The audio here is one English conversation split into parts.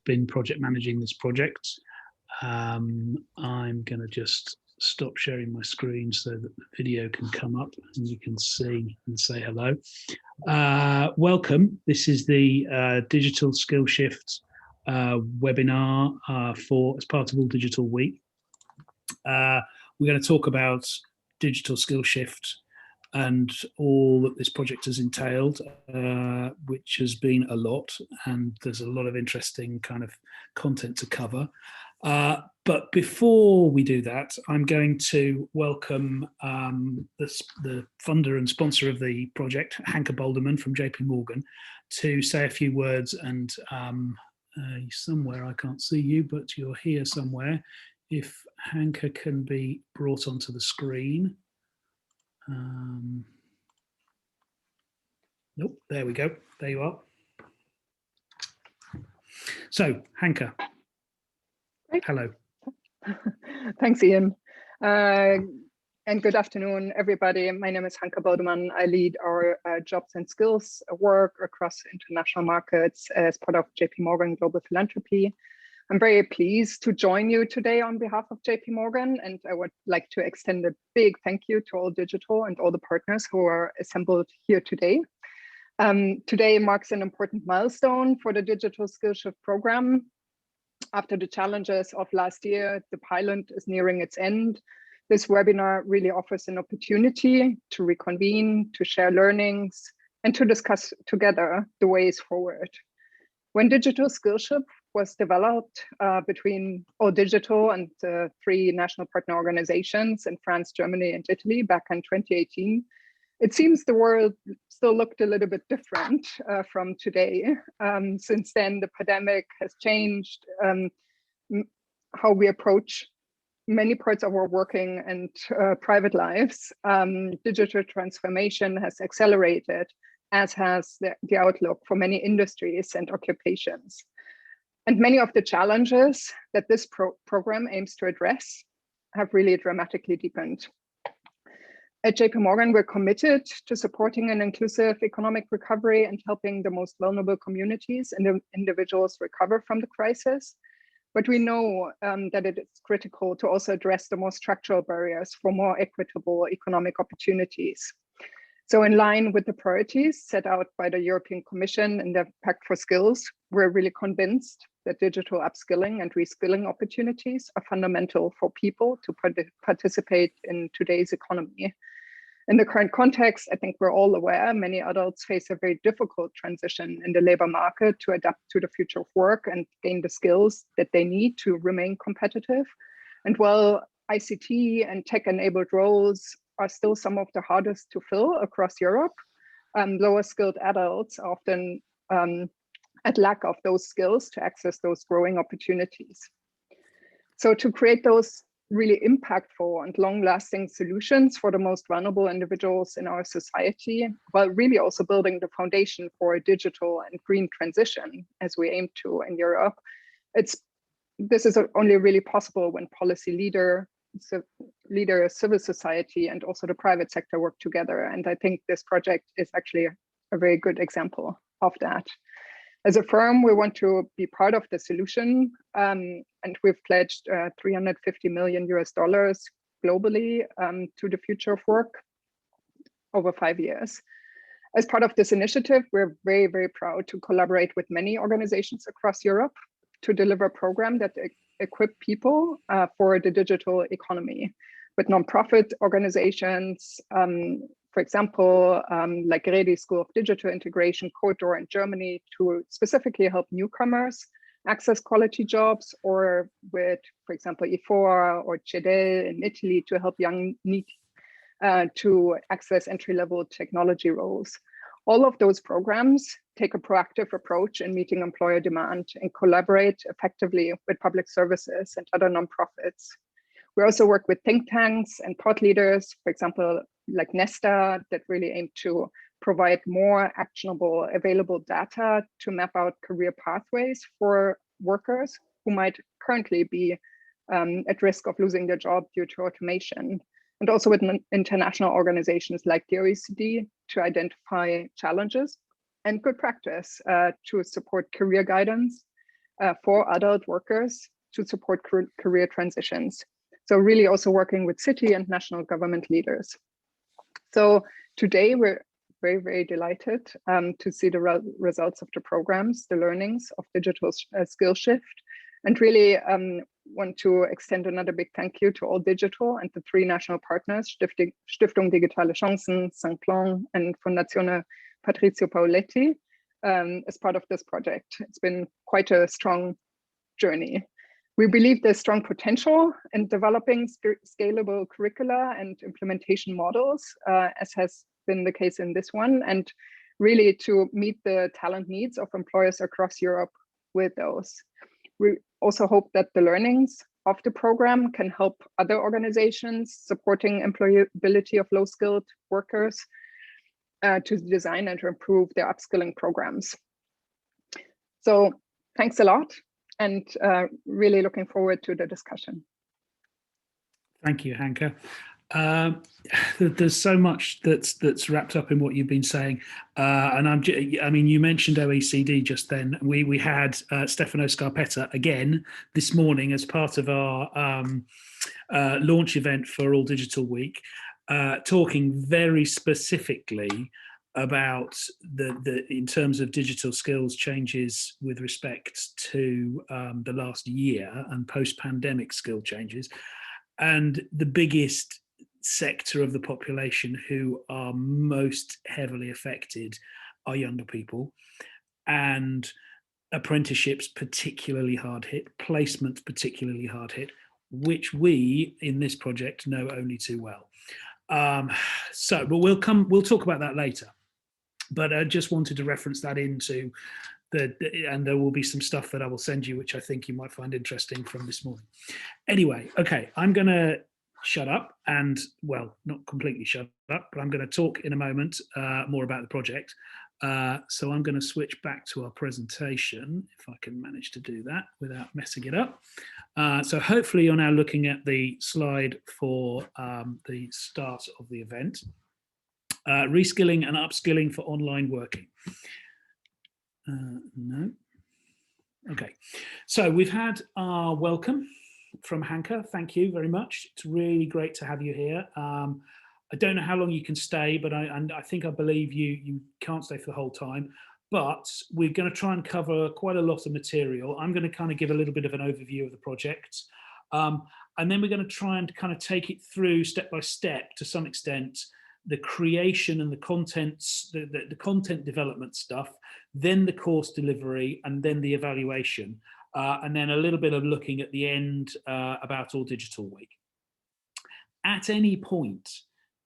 been project managing this project. I'm going to just stop sharing my screen so that the video can come up and you can see and say hello. Welcome. This is the Digital SkillShift webinar as part of All Digital Week. We're going to talk about Digital SkillShift and all that this project has entailed, which has been a lot, and there's a lot of interesting kind of content to cover. But before we do that, I'm going to welcome the funder and sponsor of the project, Hanka Boldemann from JPMorgan, to say a few words. And somewhere, I can't see you, but you're here somewhere. If Hanka can be brought onto the screen. Nope, there we go. There you are. So, Hanka. Great. Hello. Thanks, Ian. And good afternoon, everybody. My name is Hanka Boldemann. I lead our jobs and skills work across international markets as part of JPMorgan Global Philanthropy. I'm very pleased to join you today on behalf of JPMorgan, and I would like to extend a big thank you to all digital and all the partners who are assembled here today. Today marks an important milestone for the Digital SkillShift program. After the challenges of last year, the pilot is nearing its end. This webinar really offers an opportunity to reconvene, to share learnings, and to discuss together the ways forward. When Digital SkillShift was developed between All Digital and the 3 national partner organizations in France, Germany, and Italy back in 2018, it seems the world still looked a little bit different from today. Since then, the pandemic has changed how we approach many parts of our working and private lives. Digital transformation has accelerated, as has the outlook for many industries and occupations. And many of the challenges that this program aims to address have really dramatically deepened. At JPMorgan, we're committed to supporting an inclusive economic recovery and helping the most vulnerable communities and individuals recover from the crisis. But we know that it is critical to also address the more structural barriers for more equitable economic opportunities. So in line with the priorities set out by the European Commission in the Pact for Skills, we're really convinced that digital upskilling and reskilling opportunities are fundamental for people to participate in today's economy. In the current context, I think we're all aware many adults face a very difficult transition in the labor market to adapt to the future of work and gain the skills that they need to remain competitive. And while ICT and tech-enabled roles are still some of the hardest to fill across Europe, lower skilled adults are often at lack of those skills to access those growing opportunities. So to create those really impactful and long-lasting solutions for the most vulnerable individuals in our society, while really also building the foundation for a digital and green transition, as we aim to in Europe, this is only really possible when policy leaders, civil society, and also the private sector work together. And I think this project is actually a very good example of that. As a firm, we want to be part of the solution, and we've pledged $350 million globally to the future of work over 5 years. As part of this initiative, we're very, very proud to collaborate with many organizations across Europe to deliver a program that equip people for the digital economy, with nonprofit organizations, for example, like Redi School of Digital Integration, Quatrehomme in Germany, to specifically help newcomers access quality jobs, or with, for example, IFOA or CEDEL in Italy to help young need to access entry-level technology roles. All of those programs take a proactive approach in meeting employer demand and collaborate effectively with public services and other nonprofits. We also work with think tanks and thought leaders, for example, like Nesta, that really aim to provide more actionable, available data to map out career pathways for workers who might currently be at risk of losing their job due to automation. And also with international organizations like the OECD to identify challenges and good practice to support career guidance for adult workers to support career transitions. So really also working with city and national government leaders. So today we're very, very delighted to see the results of the programs, the learnings of Digital SkillShift, and really want to extend another big thank you to all digital and the 3 national partners, Stiftung Digitale Chancen, Simplon, and Fondazione Patrizio Paoletti, as part of this project. It's been quite a strong journey. We believe there's strong potential in developing scalable curricula and implementation models, as has been the case in this one, and really to meet the talent needs of employers across Europe with those. We also hope that the learnings of the program can help other organizations supporting employability of low-skilled workers to design and to improve their upskilling programs. So thanks a lot, and really looking forward to the discussion. Thank you, Hanka. There's so much that's wrapped up in what you've been saying, and I mean, you mentioned OECD just then. We had Stefano Scarpetta again this morning as part of our launch event for All Digital Week, talking very specifically about in terms of digital skills changes with respect to the last year and post-pandemic skill changes, and the biggest sector of the population who are most heavily affected are younger people, and apprenticeships particularly hard hit, placements particularly hard hit, which we in this project know only too well. But we'll talk about that later. But I just wanted to reference that into and there will be some stuff that I will send you, which I think you might find interesting from this morning. Anyway, okay, I'm going to shut up and, well, not completely shut up, but I'm going to talk in a moment more about the project. So I'm going to switch back to our presentation, if I can manage to do that without messing it up. So hopefully you're now looking at the slide for the start of the event. Reskilling and upskilling for online working. No. Okay, so we've had our welcome from Hanka. Thank you very much. It's really great to have you here. I don't know how long you can stay, but I believe you can't stay for the whole time. But we're going to try and cover quite a lot of material. I'm going to kind of give a little bit of an overview of the project, and then we're going to try and kind of take it through step by step to some extent, the creation and the contents, the content development stuff, then the course delivery, and then the evaluation, and then a little bit of looking at the end about All Digital Week. At any point,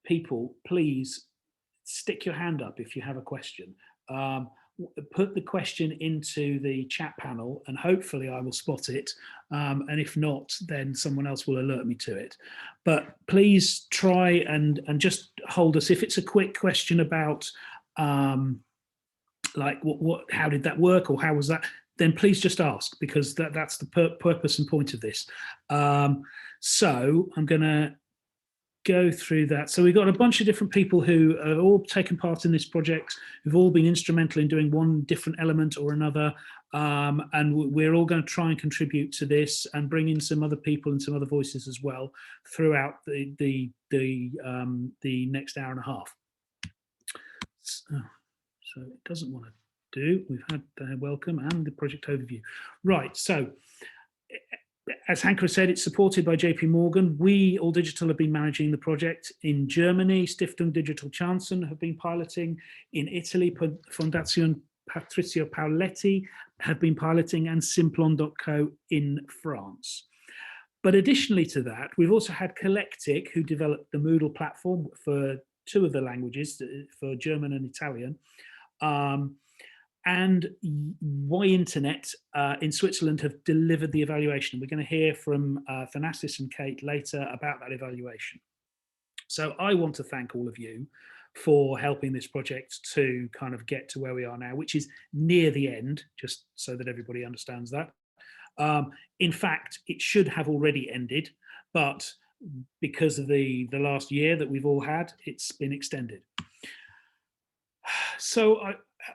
people, please stick your hand up if you have a question. Put the question into the chat panel and hopefully I will spot it. And if not, then someone else will alert me to it. But please try and just hold us. If it's a quick question about like how did that work or how was that, then please just ask, because that's the purpose and point of this. So I'm going to go through that. So we've got a bunch of different people who have all taken part in this project, who've all been instrumental in doing one different element or another, and we're all going to try and contribute to this and bring in some other people and some other voices as well throughout the next hour and a half. So it doesn't want to do. We've had the welcome and the project overview. Right, so as Hanka said, it's supported by JPMorgan. We, All Digital, have been managing the project. In Germany, Stiftung Digital Chancen have been piloting. In Italy, Fondazione Patrizio Paoletti have been piloting, and Simplon.co in France. But additionally to that, we've also had Collectic, who developed the Moodle platform for 2 of the languages, for German and Italian. And Y Internet in Switzerland have delivered the evaluation. We're going to hear from Thanasis and Kate later about that evaluation. So I want to thank all of you for helping this project to kind of get to where we are now, which is near the end, just so that everybody understands that. In fact, it should have already ended, but because of the last year that we've all had, it's been extended. So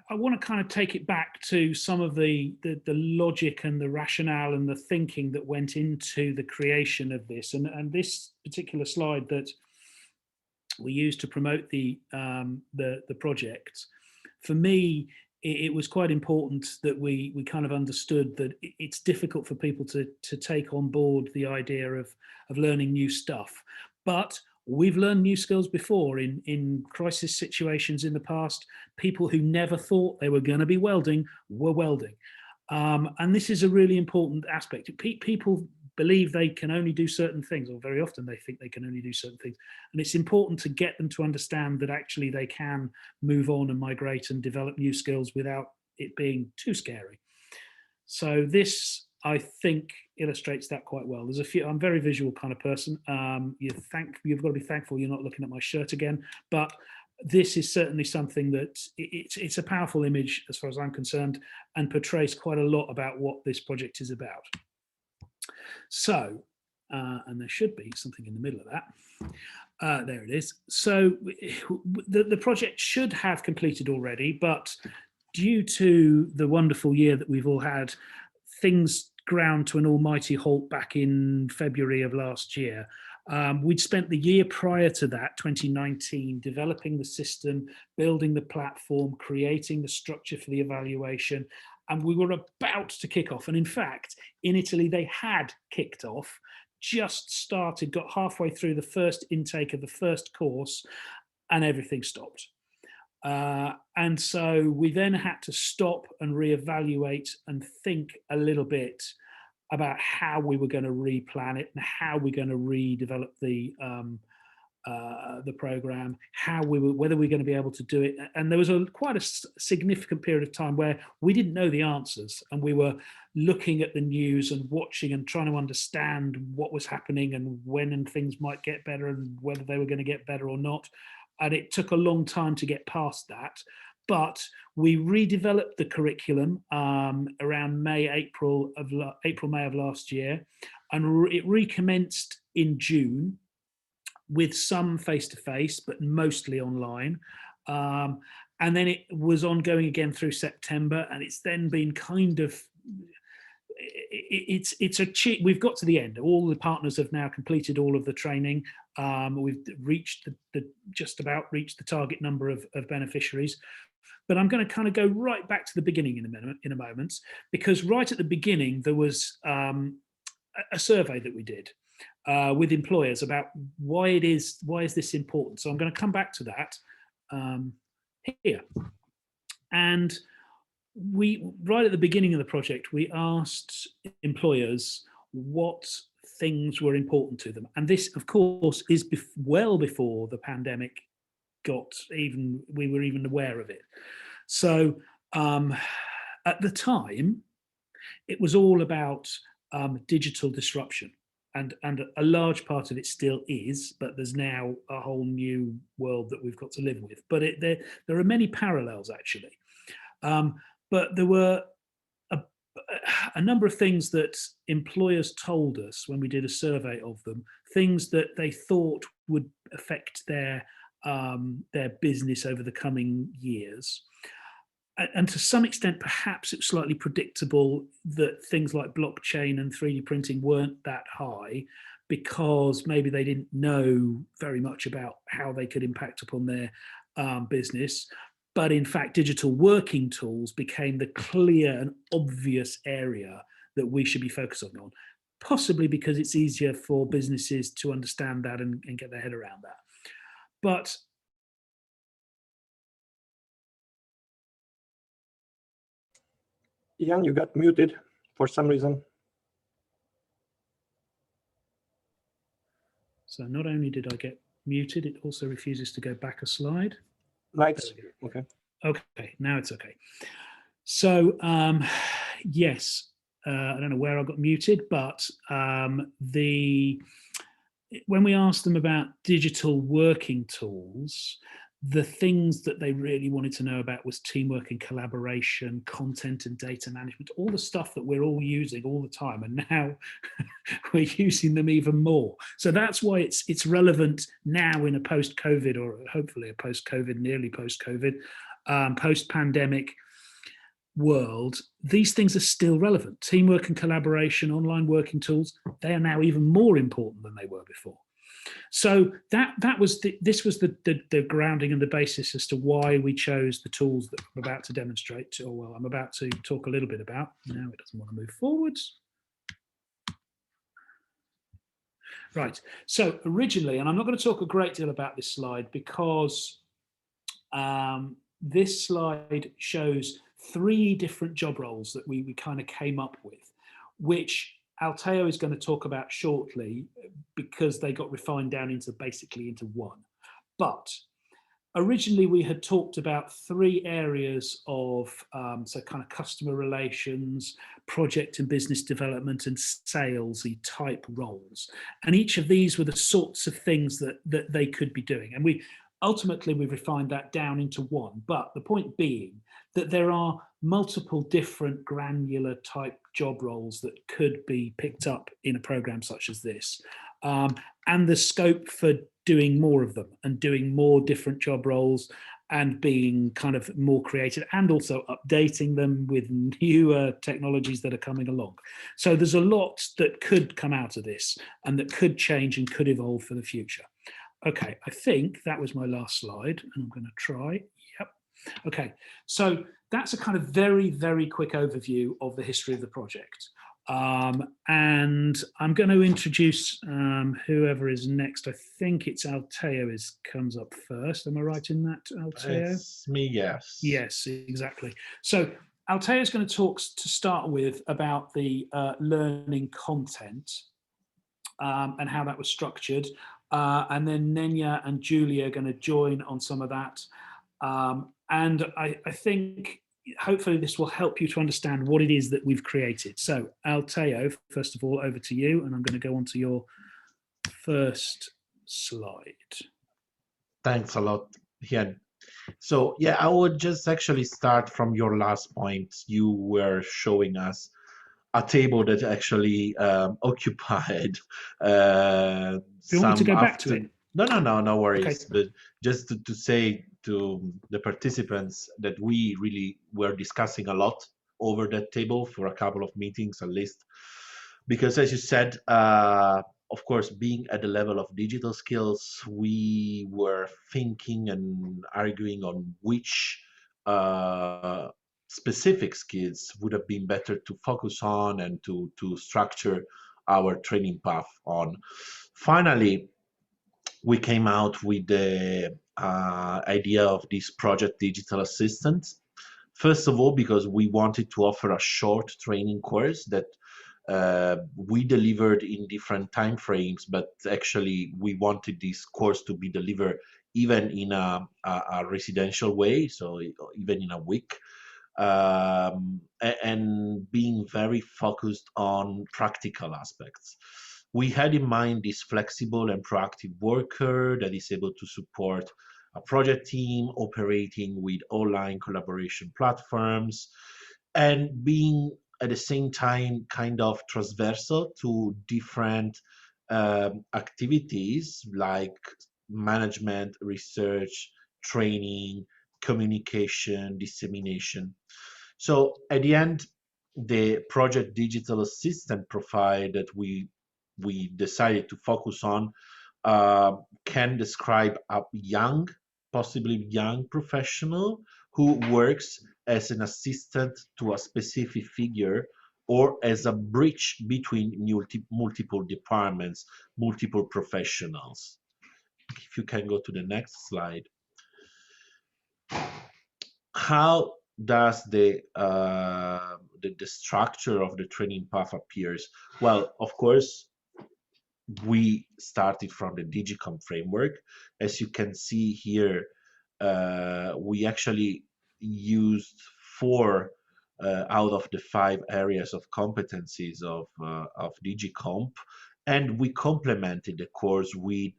I want to kind of take it back to some of the logic and the rationale and the thinking that went into the creation of this. And this particular slide that we used to promote the project, for me, it was quite important that we kind of understood that it's difficult for people to take on board the idea of learning new stuff. But we've learned new skills before in crisis situations in the past. People who never thought they were going to be welding were welding. And this is a really important aspect. People believe they can only do certain things, or very often they think they can only do certain things. And it's important to get them to understand that actually they can move on and migrate and develop new skills without it being too scary. So this, I think, illustrates that quite well. There's a few, I'm a very visual kind of person. You've got to be thankful you're not looking at my shirt again, but this is certainly something that it's a powerful image as far as I'm concerned, and portrays quite a lot about what this project is about. So, and there should be something in the middle of that. There it is. So the project should have completed already, but due to the wonderful year that we've all had, things ground to an almighty halt back in February of last year. We'd spent the year prior to that, 2019, developing the system, building the platform, creating the structure for the evaluation, and we were about to kick off. And in fact, in Italy, they had kicked off, just started, got halfway through the first intake of the first course, and everything stopped. And so we then had to stop and reevaluate and think a little bit about how we were going to replan it and how we're going to redevelop the program, whether we're going to be able to do it. And there was quite a significant period of time where we didn't know the answers, and we were looking at the news and watching and trying to understand what was happening and when and things might get better and whether they were going to get better or not. And it took a long time to get past that. But we redeveloped the curriculum around April, May of last year, and it recommenced in June with some face-to-face, but mostly online. And then it was ongoing again through September, and it's then been kind of, we've got to the end. All the partners have now completed all of the training. We've reached just about reached the target number of beneficiaries. But I'm going to kind of go right back to the beginning in a moment, because right at the beginning there was a survey that we did with employers about why is this important. So I'm going to come back to that here. And right at the beginning of the project, we asked employers what things were important to them. And this, of course, is well before the pandemic we were even aware of it. So at the time, it was all about digital disruption. And a large part of it still is, but there's now a whole new world that we've got to live with. But there are many parallels, actually. But there were a number of things that employers told us when we did a survey of them, things that they thought would affect their business over the coming years. And to some extent, perhaps it's slightly predictable that things like blockchain and 3D printing weren't that high, because maybe they didn't know very much about how they could impact upon their business. But in fact, digital working tools became the clear and obvious area that we should be focusing on, possibly because it's easier for businesses to understand that and get their head around that. But Ian, you got muted for some reason. So not only did I get muted, it also refuses to go back a slide. Lights, okay. Okay, now it's okay. So yes, I don't know where I got muted, but when we asked them about digital working tools, the things that they really wanted to know about was teamwork and collaboration, content and data management, all the stuff that we're all using all the time, and now we're using them even more. So that's why it's relevant now in a post-COVID, or hopefully a post-COVID, nearly post-COVID post-pandemic world, these things are still relevant. Teamwork and collaboration, online working tools, they are now even more important than they were before. So this was the grounding and the basis as to why we chose the tools that I'm about to demonstrate, or well, I'm about to talk a little bit about. Now it doesn't want to move forwards. Right, so originally, and I'm not going to talk a great deal about this slide because this slide shows 3 different job roles that we kind of came up with, which Altheo is going to talk about shortly because they got refined down into basically into 1. But originally we had talked about 3 areas of so kind of customer relations, project and business development, and salesy type roles. And each of these were the sorts of things that they could be doing. And ultimately we've refined that down into 1. But the point being that there are multiple different granular type job roles that could be picked up in a program such as this. And the scope for doing more of them and doing more different job roles and being kind of more creative and also updating them with newer technologies that are coming along. So there's a lot that could come out of this and that could change and could evolve for the future. Okay, I think that was my last slide and I'm going to try. Yep. Okay, so that's a kind of very, very quick overview of the history of the project. And I'm going to introduce whoever is next. I think it's Altheo comes up first. Am I right in that, Altheo? It's me, yes. Yes, exactly. So Altheo is going to talk to start with about the learning content and how that was structured. And then Nenja and Giulia are going to join on some of that. And I think hopefully this will help you to understand what it is that we've created. So Altheo, first of all, over to you, and I'm going to go on to your first slide. Thanks a lot, Ian. So yeah, I would just actually start from your last point. You were showing us a table that actually occupied Do you want me to go back to it? No worries. Okay. But just to say to the participants that we really were discussing a lot over that table for a couple of meetings at least, because as you said, of course, being at the level of digital skills, we were thinking and arguing on which specific skills would have been better to focus on and to structure our training path on. Finally, we came out with the idea of this project Digital Assistant. First of all, because we wanted to offer a short training course that we delivered in different time frames, but actually we wanted this course to be delivered even in a residential way, so even in a week, and being very focused on practical aspects. We had in mind this flexible and proactive worker that is able to support a project team operating with online collaboration platforms and being at the same time kind of transversal to different activities like management, research, training, communication, dissemination. So at the end, the project Digital Assistant profile that we decided to focus on can describe a young, possibly young professional who works as an assistant to a specific figure or as a bridge between multiple departments, multiple professionals. If you can go to the next slide. How does the structure of the training path appears? Well, of course, we started from the Digicom framework. As you can see here, we actually used 4 out of the 5 areas of competencies of Digicomp, and we complemented the course with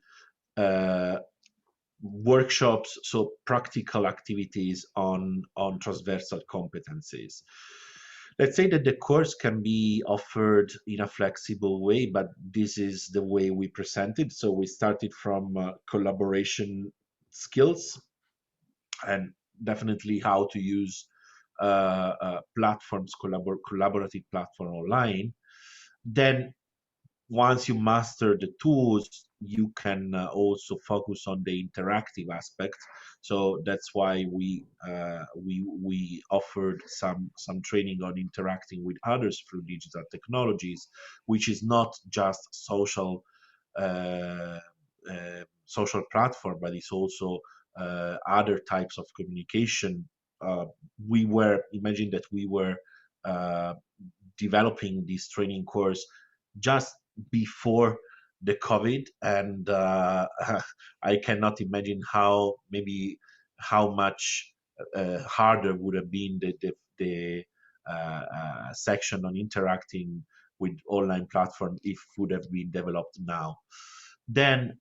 workshops, so practical activities on transversal competencies. Let's say that the course can be offered in a flexible way, but this is the way we present it. So we started from collaboration skills, and definitely how to use platforms, collaborative platform online. Then once you master the tools, you can also focus on the interactive aspect. So that's why we offered some training on interacting with others through digital technologies, which is not just social social platform, but it's also other types of communication. Imagine that we were developing this training course just before the COVID, and I cannot imagine how much harder would have been the section on interacting with online platform if would have been developed now. Then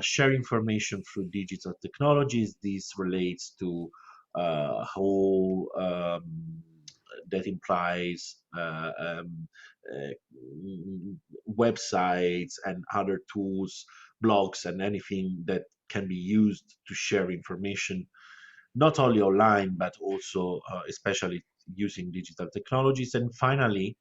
share information through digital technologies. This relates to whole that implies websites and other tools, blogs, and anything that can be used to share information, not only online, but also especially using digital technologies. And finally,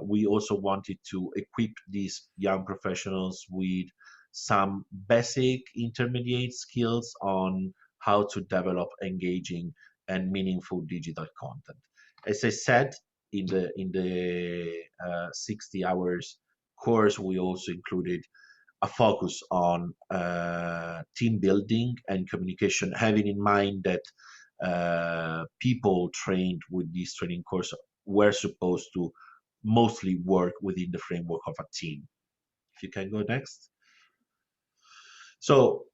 we also wanted to equip these young professionals with some basic intermediate skills on how to develop engaging and meaningful digital content. As I said, in the 60 hours course, we also included a focus on team building and communication, having in mind that people trained with this training course were supposed to mostly work within the framework of a team. If you can go next. So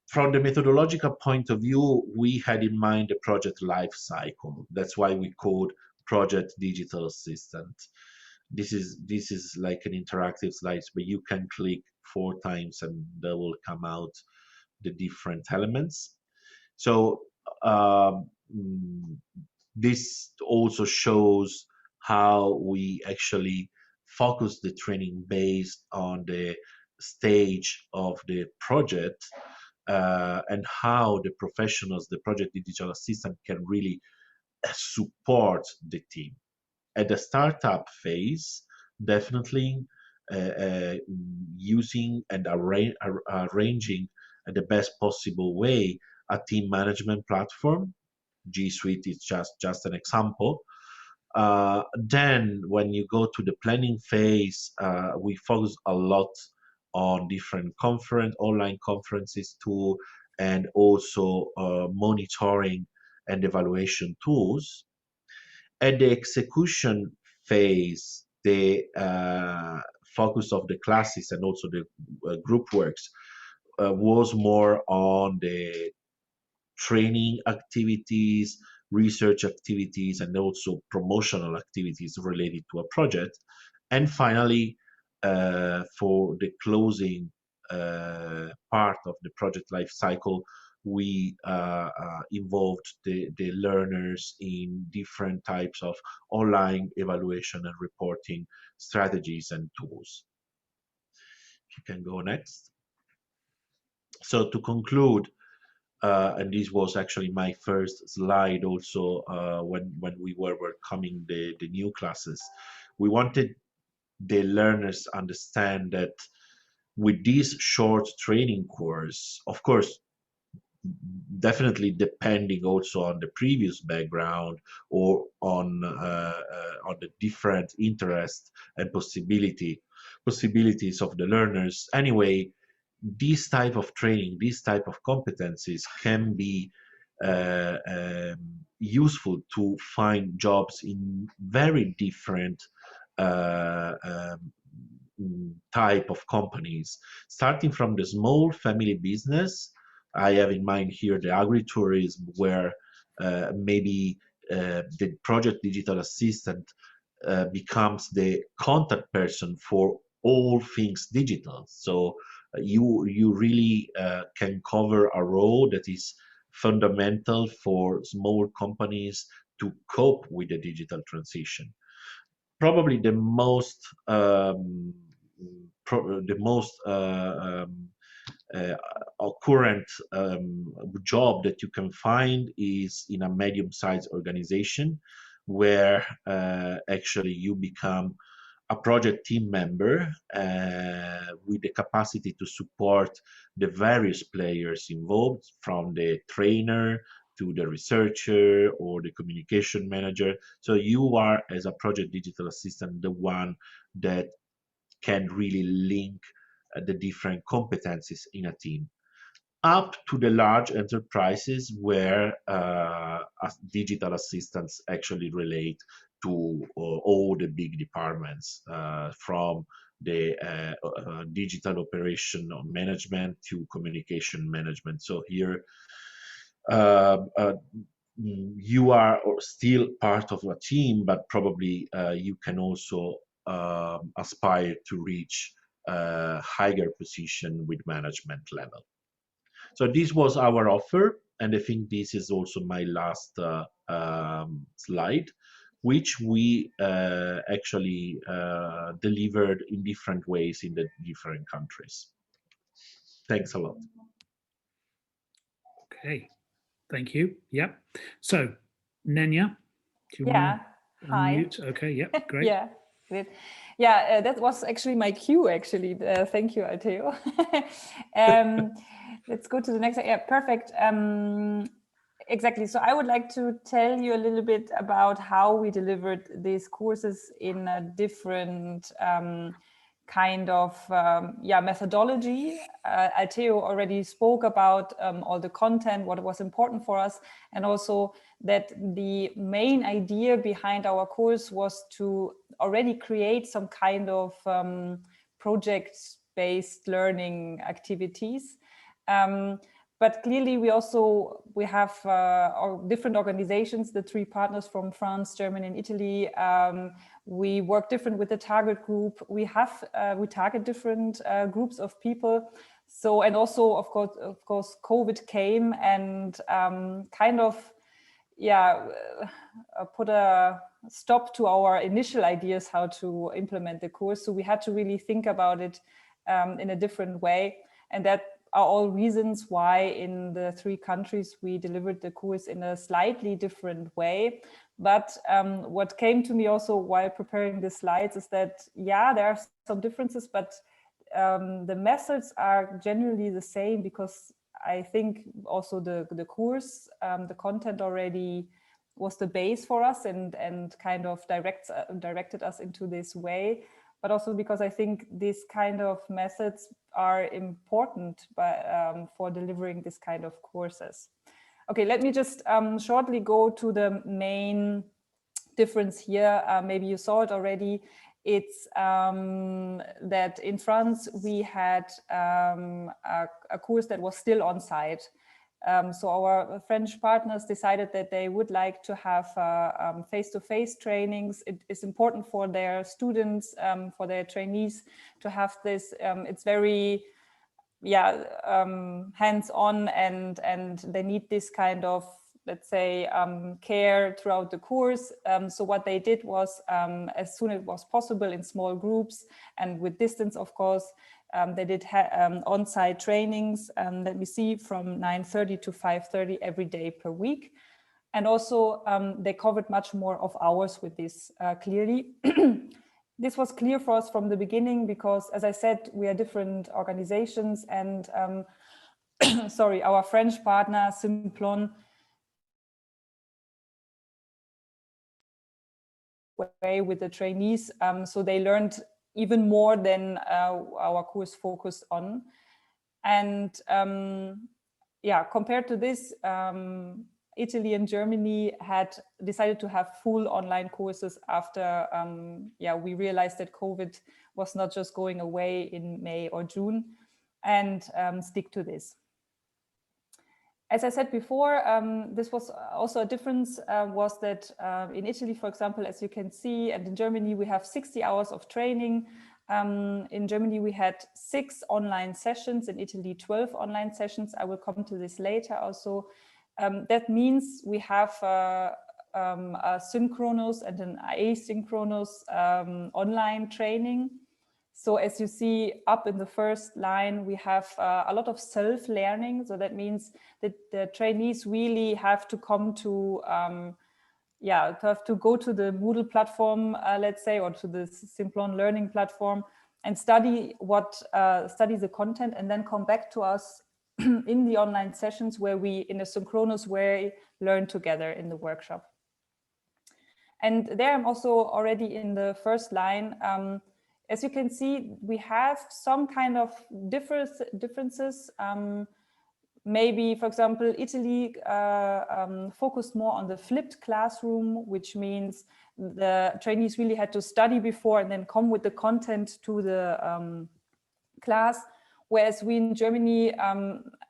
from the methodological point of view, we had in mind the project life cycle. That's why we called Project Digital Assistant. This is like an interactive slide, but you can click 4 times and that will come out the different elements. So this also shows how we actually focus the training based on the stage of the project, and how the professionals, the project digital assistant, can really support the team. At the startup phase, definitely using and arranging the best possible way a team management platform. G Suite is just an example. Then when you go to the planning phase, we focus a lot on different online conferences too, and also monitoring and evaluation tools. At the execution phase, the focus of the classes and also the group works was more on the training activities, research activities, and also promotional activities related to a project. And finally, for the closing part of the project life cycle, we involved the learners in different types of online evaluation and reporting strategies and tools. If you can go next. So to conclude, and this was actually my first slide also when we were welcoming the new classes, we wanted the learners understand that with this short training course, of course, definitely depending also on the previous background or on the different interests and possibilities of the learners. Anyway, this type of training, this type of competencies can be useful to find jobs in very different type of companies, starting from the small family business. I have in mind here the agritourism, where maybe the project digital assistant becomes the contact person for all things digital. So you really can cover a role that is fundamental for small companies to cope with the digital transition. Probably the most a current job that you can find is in a medium-sized organization where actually you become a project team member with the capacity to support the various players involved, from the trainer to the researcher or the communication manager. So you are, as a project digital assistant, the one that can really link the different competencies in a team, up to the large enterprises where digital assistants actually relate to all the big departments, from the digital operation management to communication management. So here you are still part of a team, but probably you can also aspire to reach a higher position with management level. So this was our offer, and I think this is also my last slide, which we actually delivered in different ways in the different countries. Thanks a lot. Okay, thank you. Yep. So, Nenja, do you want to unmute? Okay, yep, great. Yeah, great. Yeah, that was actually my cue, actually. Thank you, Altheo. Let's go to the next. Yeah, perfect. Exactly. So I would like to tell you a little bit about how we delivered these courses in a different kind of methodology. Altheo already spoke about all the content, what was important for us, and also that the main idea behind our course was to already create some kind of project-based learning activities. But clearly we have our different organizations, the 3 partners from France, Germany, and Italy. We work different with the target group. We target different groups of people. So, and also of course, COVID came and put a stop to our initial ideas how to implement the course. So we had to really think about it in a different way, and that are all reasons why in the 3 countries we delivered the course in a slightly different way. But what came to me also while preparing the slides is that, yeah, there are some differences, but the methods are generally the same, because I think also the course, the content already was the base for us and kind of directed us into this way. But also because I think these kind of methods are important for delivering this kind of courses. Okay, let me just shortly go to the main difference here. Maybe you saw it already. It's that in France we had a course that was still on site. So our French partners decided that they would like to have face-to-face trainings. It is important for their students, for their trainees to have this. It's very, hands-on, and they need this kind of, let's say, care throughout the course. So what they did was, as soon as it was possible in small groups and with distance, of course, they did on-site trainings, let me see, from 9:30 to 5:30 every day per week. And also they covered much more of hours with this clearly. This was clear for us from the beginning because, as I said, we are different organizations, and sorry, our French partner, Simplon, way with the trainees, so they learned even more than our course focused on. And compared to this, Italy and Germany had decided to have full online courses after we realized that COVID was not just going away in May or June, and stick to this. As I said before, this was also a difference, was that in Italy, for example, as you can see, and in Germany, we have 60 hours of training. In Germany, we had 6 online sessions, in Italy, 12 online sessions. I will come to this later also. That means we have a synchronous and an asynchronous online training. So as you see up in the first line, we have a lot of self-learning. So that means that the trainees really have to come to, go to the Moodle platform, let's say, or to the Simplon learning platform and study the content, and then come back to us in the online sessions where we, in a synchronous way, learn together in the workshop. And there I'm also already in the first line. As you can see, we have some kind of differences. Maybe, for example, Italy focused more on the flipped classroom, which means the trainees really had to study before and then come with the content to the class. Whereas we in Germany,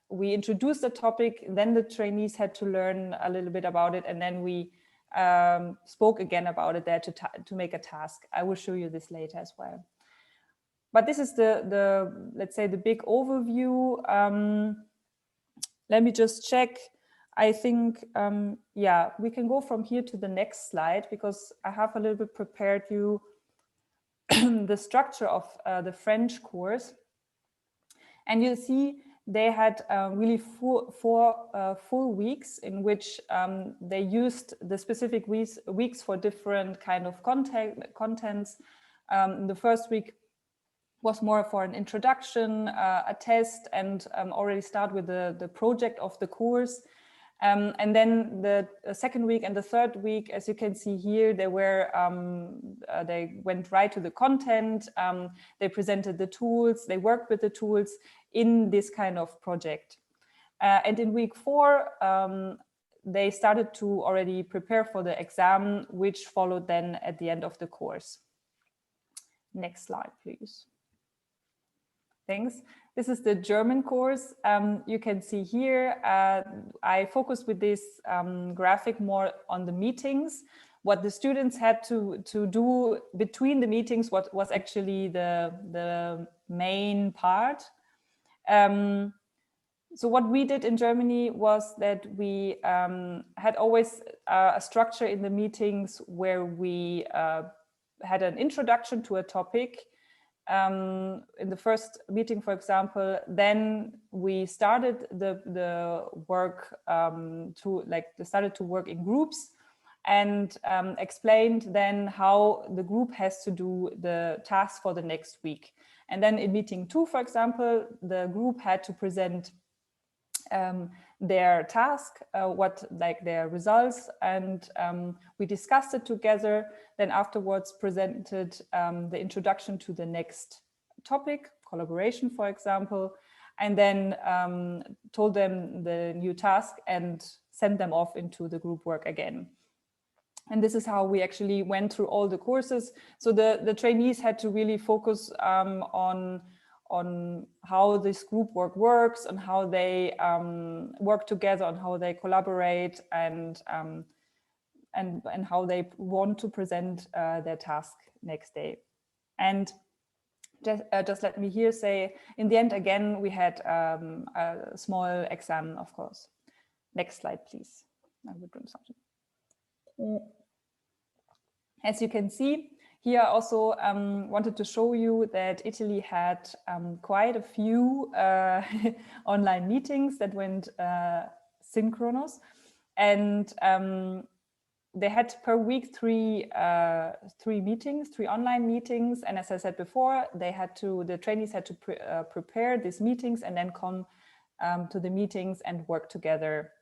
we introduced the topic, then the trainees had to learn a little bit about it, and then we spoke again about it there to make a task. I will show you this later as well. But this is the let's say the big overview. Let me just check. I think, yeah, we can go from here to the next slide because I have a little bit prepared you the structure of the French course. And you see they had really four full weeks in which they used the specific weeks for different kind of contents. The first week was more for an introduction, a test, and already start with the project of the course. And then the second week and the third week, as you can see here, they went right to the content. They presented the tools, they worked with the tools in this kind of project. And in week 4, they started to already prepare for the exam, which followed then at the end of the course. Next slide, please. Thanks. This is the German course. You can see here, I focused with this graphic more on the meetings. What the students had to do between the meetings, what was actually the main part. So what we did in Germany was that we had always a structure in the meetings where we had an introduction to a topic. In the first meeting, for example, then we started the work started to work in groups and explained then how the group has to do the task for the next week. And then in meeting 2, for example, the group had to present their task, their results, and we discussed it together. Then afterwards presented the introduction to the next topic, collaboration, for example, and then told them the new task and sent them off into the group work again. And this is how we actually went through all the courses. So the trainees had to really focus on how this group work works and how they work together, on how they collaborate, and how they want to present their task next day. And just let me here say, in the end, again, we had a small exam, of course. Next slide, please. I will bring something. As you can see, here I also wanted to show you that Italy had quite a few online meetings that went synchronous, and they had per week three online meetings. And as I said before, the trainees had to prepare these meetings and then come to the meetings and work together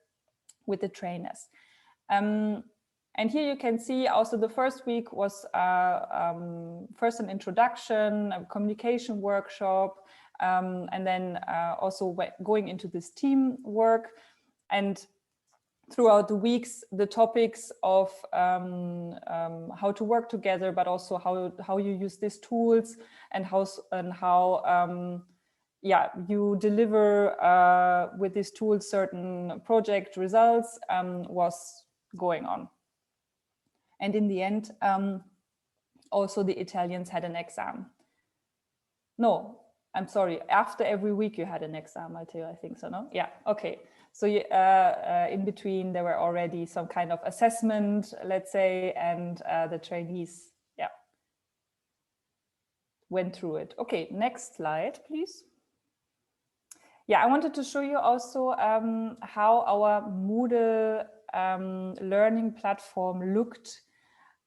with the trainers. And here you can see also the first week was first an introduction, a communication workshop, and then also going into this team work. And throughout the weeks, the topics of how to work together, but also how you use these tools and how you deliver with these tools certain project results was going on. And in the end, also the Italians had an exam. No, I'm sorry. After every week you had an exam, Altheo, I think so, no? Yeah, okay. So in between there were already some kind of assessment, let's say, and the trainees, went through it. Okay, next slide, please. Yeah, I wanted to show you also how our Moodle learning platform looked.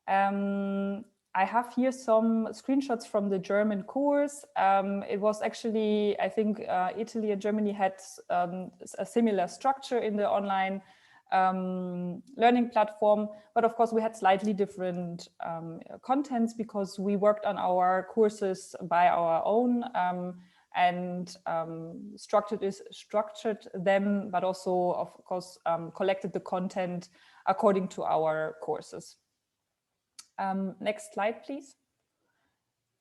I have here some screenshots from the German course. It was actually, I think Italy and Germany had a similar structure in the online learning platform, but of course we had slightly different contents because we worked on our courses by our own and structured them, but also of course collected the content according to our courses. Next slide, please.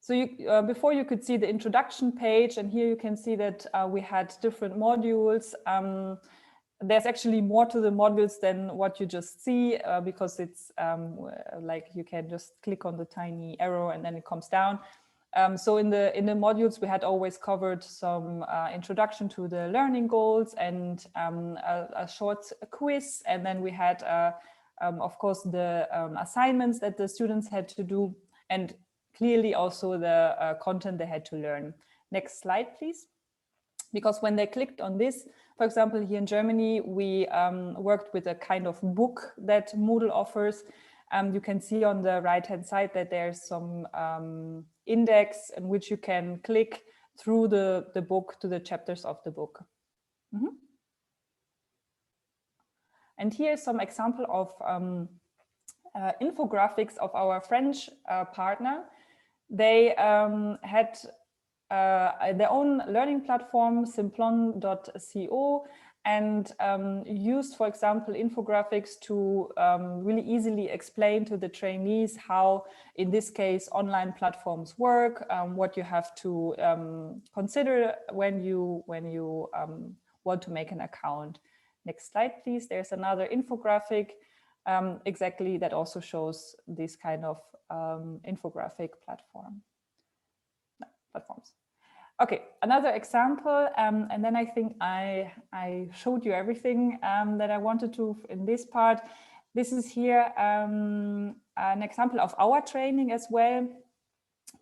So you, before you could see the introduction page, and here you can see that we had different modules. There's actually more to the modules than what you just see because it's like you can just click on the tiny arrow and then it comes down. So in the modules, we had always covered some introduction to the learning goals and a short quiz, and then we had of course the assignments that the students had to do, and clearly also the content they had to learn. Next slide, please. Because when they clicked on this, for example, here in Germany, we worked with a kind of book that Moodle offers. You can see on the right-hand side that there's some index in which you can click through the book to the chapters of the book. Mm-hmm. And here's some example of infographics of our French partner. They had their own learning platform, Simplon.co, and used, for example, infographics to really easily explain to the trainees how, in this case, online platforms work, what you have to consider when you want to make an account. Next slide, please. There's another infographic exactly that also shows this kind of infographic platforms. Okay, another example, and then I think I showed you everything that I wanted to in this part. This is here an example of our training as well.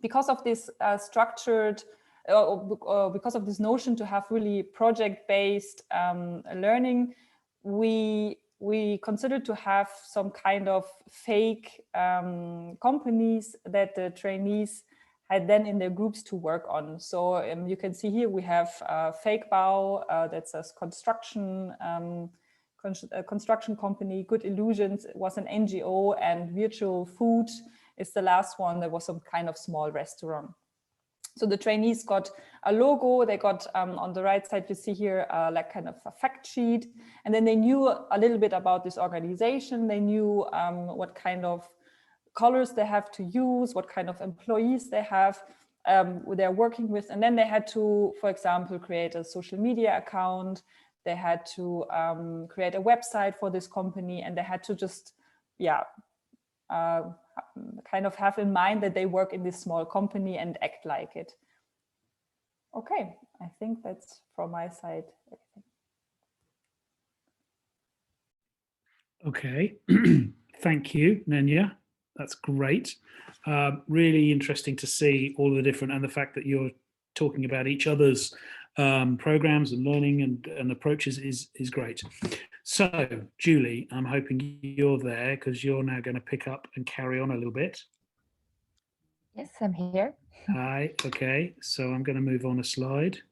Because of this structured, because of this notion to have really project-based learning, we considered to have some kind of fake companies that the trainees had then in their groups to work on. So you can see here we have Fake Bow, that's a construction company. Good Illusions was an NGO, and Virtual Food is the last one that was some kind of small restaurant. So the trainees got a logo, they got on the right side, you see here like kind of a fact sheet, and then they knew a little bit about this organization. They knew what kind of colors they have to use, what kind of employees they have, they're working with, and then they had to, for example, create a social media account. They had to create a website for this company, and they had to just, yeah, kind of have in mind that they work in this small company and act like it. Okay, I think that's from my side everything. Okay, thank you, Nenja. That's great. Really interesting to see all the different, and the fact that you're talking about each other's programs and learning and approaches is great. So, Julie, I'm hoping you're there because you're now going to pick up and carry on a little bit. Yes, I'm here. Hi, okay. So I'm going to move on a slide.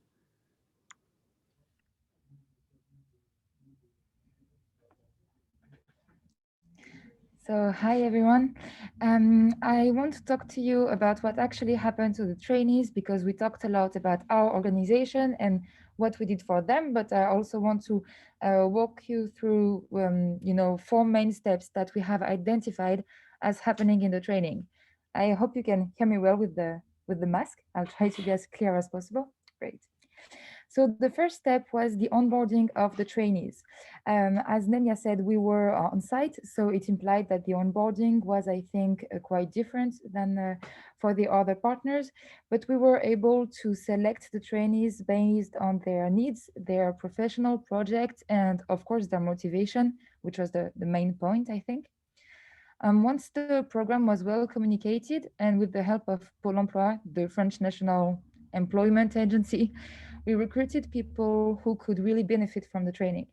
So, hi everyone. I want to talk to you about what actually happened to the trainees, because we talked a lot about our organization and what we did for them, but I also want to walk you through, 4 main steps that we have identified as happening in the training. I hope you can hear me well with the mask. I'll try to be as clear as possible. Great. So the first step was the onboarding of the trainees. As Nenja said, we were on site, so it implied that the onboarding was, I think, quite different than for the other partners, but we were able to select the trainees based on their needs, their professional project, and of course their motivation, which was the main point, I think. Once the program was well communicated and with the help of Pôle emploi, the French National Employment Agency, we recruited people who could really benefit from the training.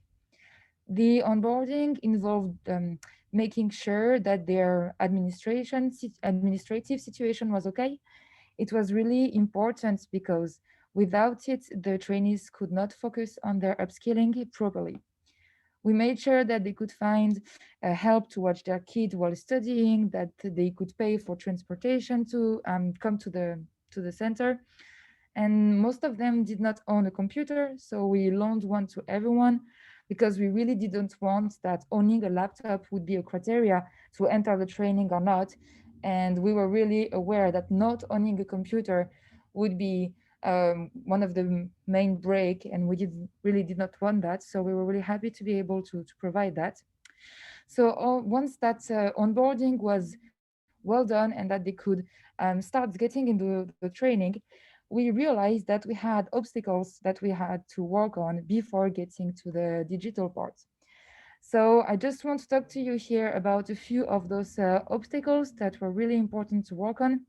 The onboarding involved making sure that their administrative situation was okay. It was really important because without it, the trainees could not focus on their upskilling properly. We made sure that they could find help to watch their kid while studying, that they could pay for transportation to come to the center. And most of them did not own a computer, so we loaned one to everyone because we really didn't want that owning a laptop would be a criteria to enter the training or not. And we were really aware that not owning a computer would be one of the main break, and we really did not want that. So we were really happy to be able to provide that. So once that onboarding was well done and that they could start getting into the training, we realized that we had obstacles that we had to work on before getting to the digital part. So I just want to talk to you here about a few of those obstacles that were really important to work on.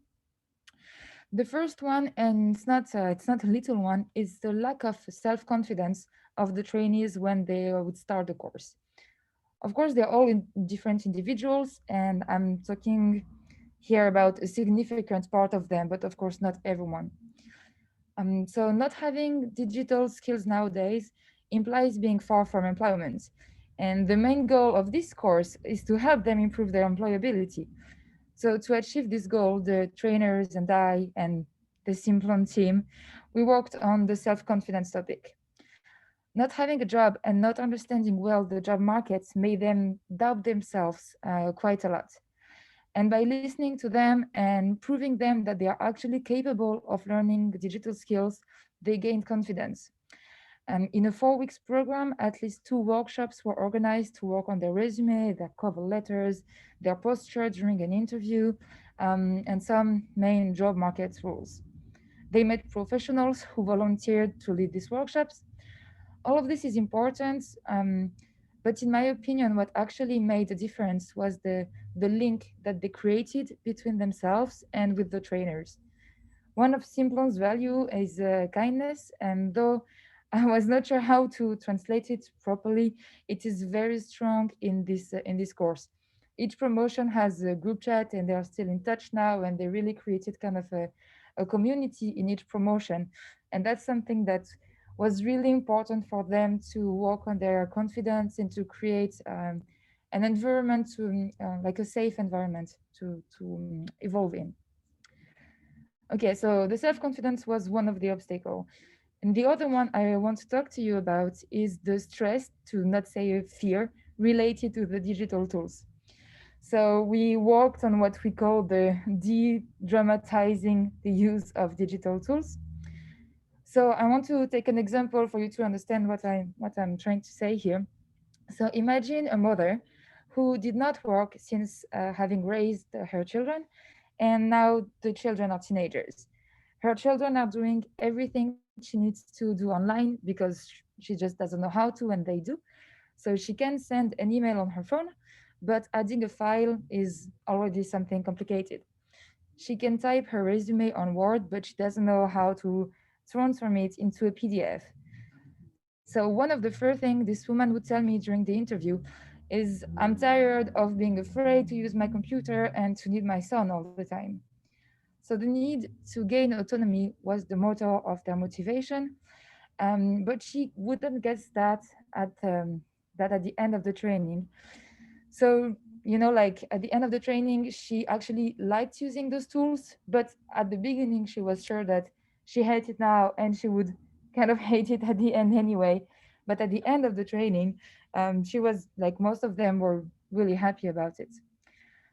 The first one, and it's not a little one, is the lack of self-confidence of the trainees when they would start the course. Of course, they're all different individuals, and I'm talking here about a significant part of them, but of course not everyone. So not having digital skills nowadays implies being far from employment. And the main goal of this course is to help them improve their employability. So to achieve this goal, the trainers and I and the Simplon team, we worked on the self-confidence topic. Not having a job and not understanding well the job markets made them doubt themselves quite a lot. And by listening to them and proving them that they are actually capable of learning digital skills, they gained confidence. In a 4 weeks program, at least 2 workshops were organized to work on their resume, their cover letters, their posture during an interview, and some main job market rules. They met professionals who volunteered to lead these workshops. All of this is important, but in my opinion, what actually made a difference was the link that they created between themselves and with the trainers. One of Simplon's value is kindness, and though I was not sure how to translate it properly, it is very strong in this course. Each promotion has a group chat, and they are still in touch now, and they really created kind of a community in each promotion, and that's something that was really important for them to work on their confidence and to create an environment to like a safe environment to evolve in. Okay, so the self-confidence was one of the obstacles. And the other one I want to talk to you about is the stress, to not say fear, related to the digital tools. So we worked on what we call the de-traumatising the use of digital tools. So I want to take an example for you to understand what I'm trying to say here. So imagine a mother who did not work since having raised her children, and now the children are teenagers. Her children are doing everything she needs to do online because she just doesn't know how to, and they do. So she can send an email on her phone, but adding a file is already something complicated. She can type her resume on Word, but she doesn't know how to transform it into a PDF. So one of the first things this woman would tell me during the interview is, I'm tired of being afraid to use my computer and to need my son all the time. So the need to gain autonomy was the motor of their motivation, but she wouldn't guess that at the end of the training. So, you know, like at the end of the training, she actually liked using those tools, but at the beginning, she was sure that she hated it now and she would kind of hate it at the end anyway. But at the end of the training, she was like, most of them were really happy about it.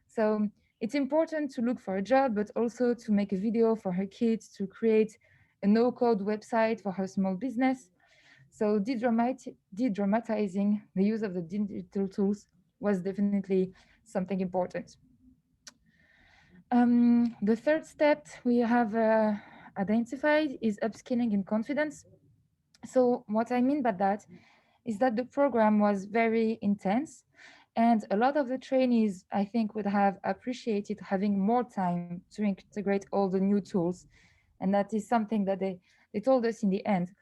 So it's important to look for a job, but also to make a video for her kids, to create a no-code website for her small business. So de-dramatizing the use of the digital tools was definitely something important. The third step we have identified is upskilling in confidence. So what I mean by that is that the program was very intense, And a lot of the trainees, I think, would have appreciated having more time to integrate all the new tools. And that is something that they told us in the end.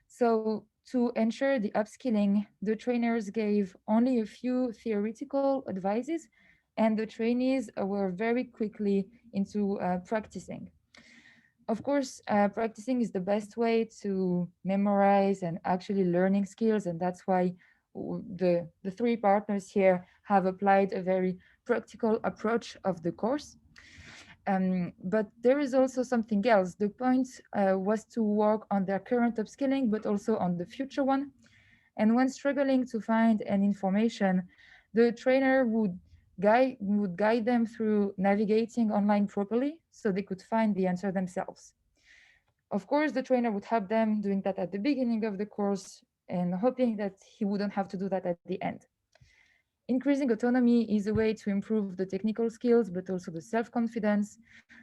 So to ensure the upskilling, the trainers gave only a few theoretical advices, and the trainees were very quickly into practicing. Of course, practicing is the best way to memorize and actually learning skills, and that's why the three partners here have applied a very practical approach of the course. But there is also something else. The point was to work on their current upskilling, but also on the future one. And when struggling to find an information, the trainer would guide them through navigating online properly so they could find the answer themselves. Of course, the trainer would help them doing that at the beginning of the course and hoping that he wouldn't have to do that at the end. Increasing autonomy is a way to improve the technical skills, but also the self-confidence,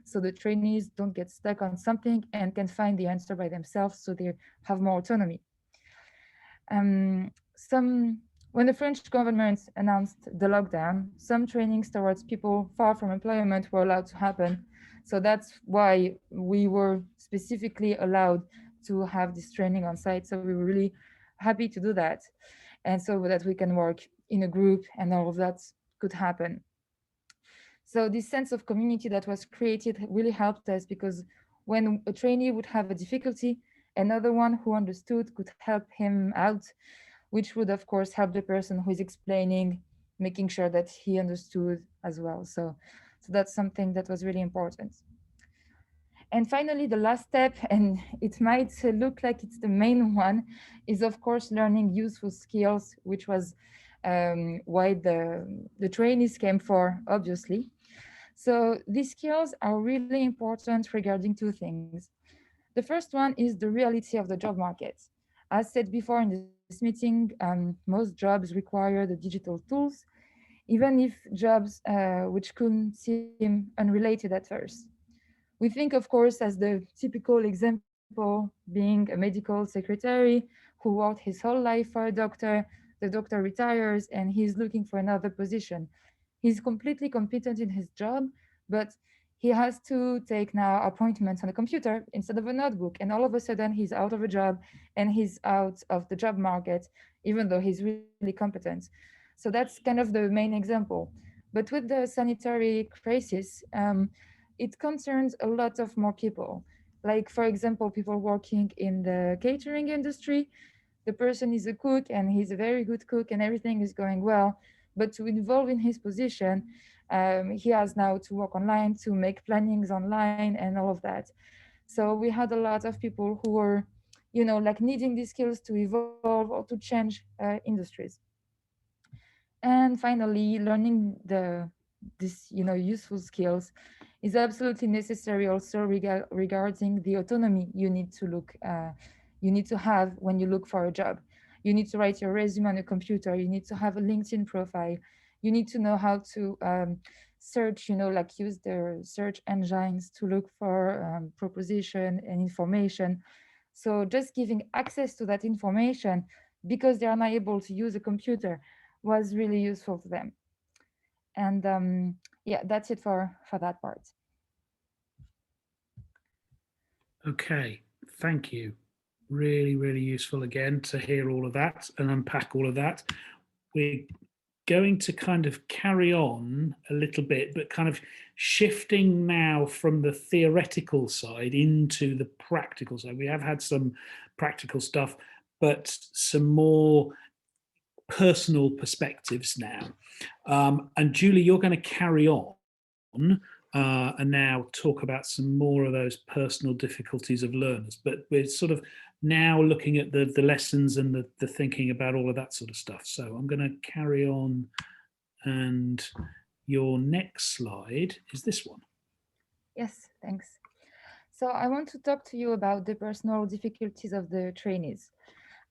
so the trainees don't get stuck on something and can find the answer by themselves, so they have more autonomy. When the French government announced the lockdown, some trainings towards people far from employment were allowed to happen. So that's why we were specifically allowed to have this training on site. So we were really happy to do that. And so that we can work in a group and all of that could happen. So this sense of community that was created really helped us, because when a trainee would have a difficulty, another one who understood could help him out, which would of course help the person who is explaining, making sure that he understood as well. So that's something that was really important. And finally, the last step, and it might look like it's the main one, is of course learning useful skills, which was why the trainees came for, obviously. So these skills are really important regarding two things. The first one is the reality of the job market. As said before in this meeting, most jobs require the digital tools, even if jobs which could seem unrelated at first. We think, of course, as the typical example being a medical secretary who worked his whole life for a doctor. The doctor retires and he's looking for another position. He's completely competent in his job, but he has to take now appointments on a computer instead of a notebook. And all of a sudden he's out of a job and he's out of the job market, even though he's really competent. So that's kind of the main example. But with the sanitary crisis, it concerns a lot of more people. Like, for example, people working in the catering industry. The person is a cook and he's a very good cook and everything is going well. But to involve in his position, he has now to work online, to make plannings online and all of that. So we had a lot of people who were, like needing these skills to evolve or to change industries. And finally, learning this useful skills is absolutely necessary also regarding the autonomy you need to have when you look for a job. You need to write your resume on a computer. You need to have a LinkedIn profile. You need to know how to search, like use their search engines to look for proposition and information. So just giving access to that information, because they are not able to use a computer, was really useful to them. And yeah, that's it for that part. Okay, thank you. Really, really useful again to hear all of that and unpack all of that. We're going to kind of carry on a little bit, but kind of shifting now from the theoretical side into the practical side. We have had some practical stuff, but some more personal perspectives now. And Giulia, you're going to carry on and now talk about some more of those personal difficulties of learners. But we're sort of now looking at the lessons and the thinking about all of that sort of stuff. So I'm going to carry on, and your next slide is this one. Yes, thanks. So I want to talk to you about the personal difficulties of the trainees.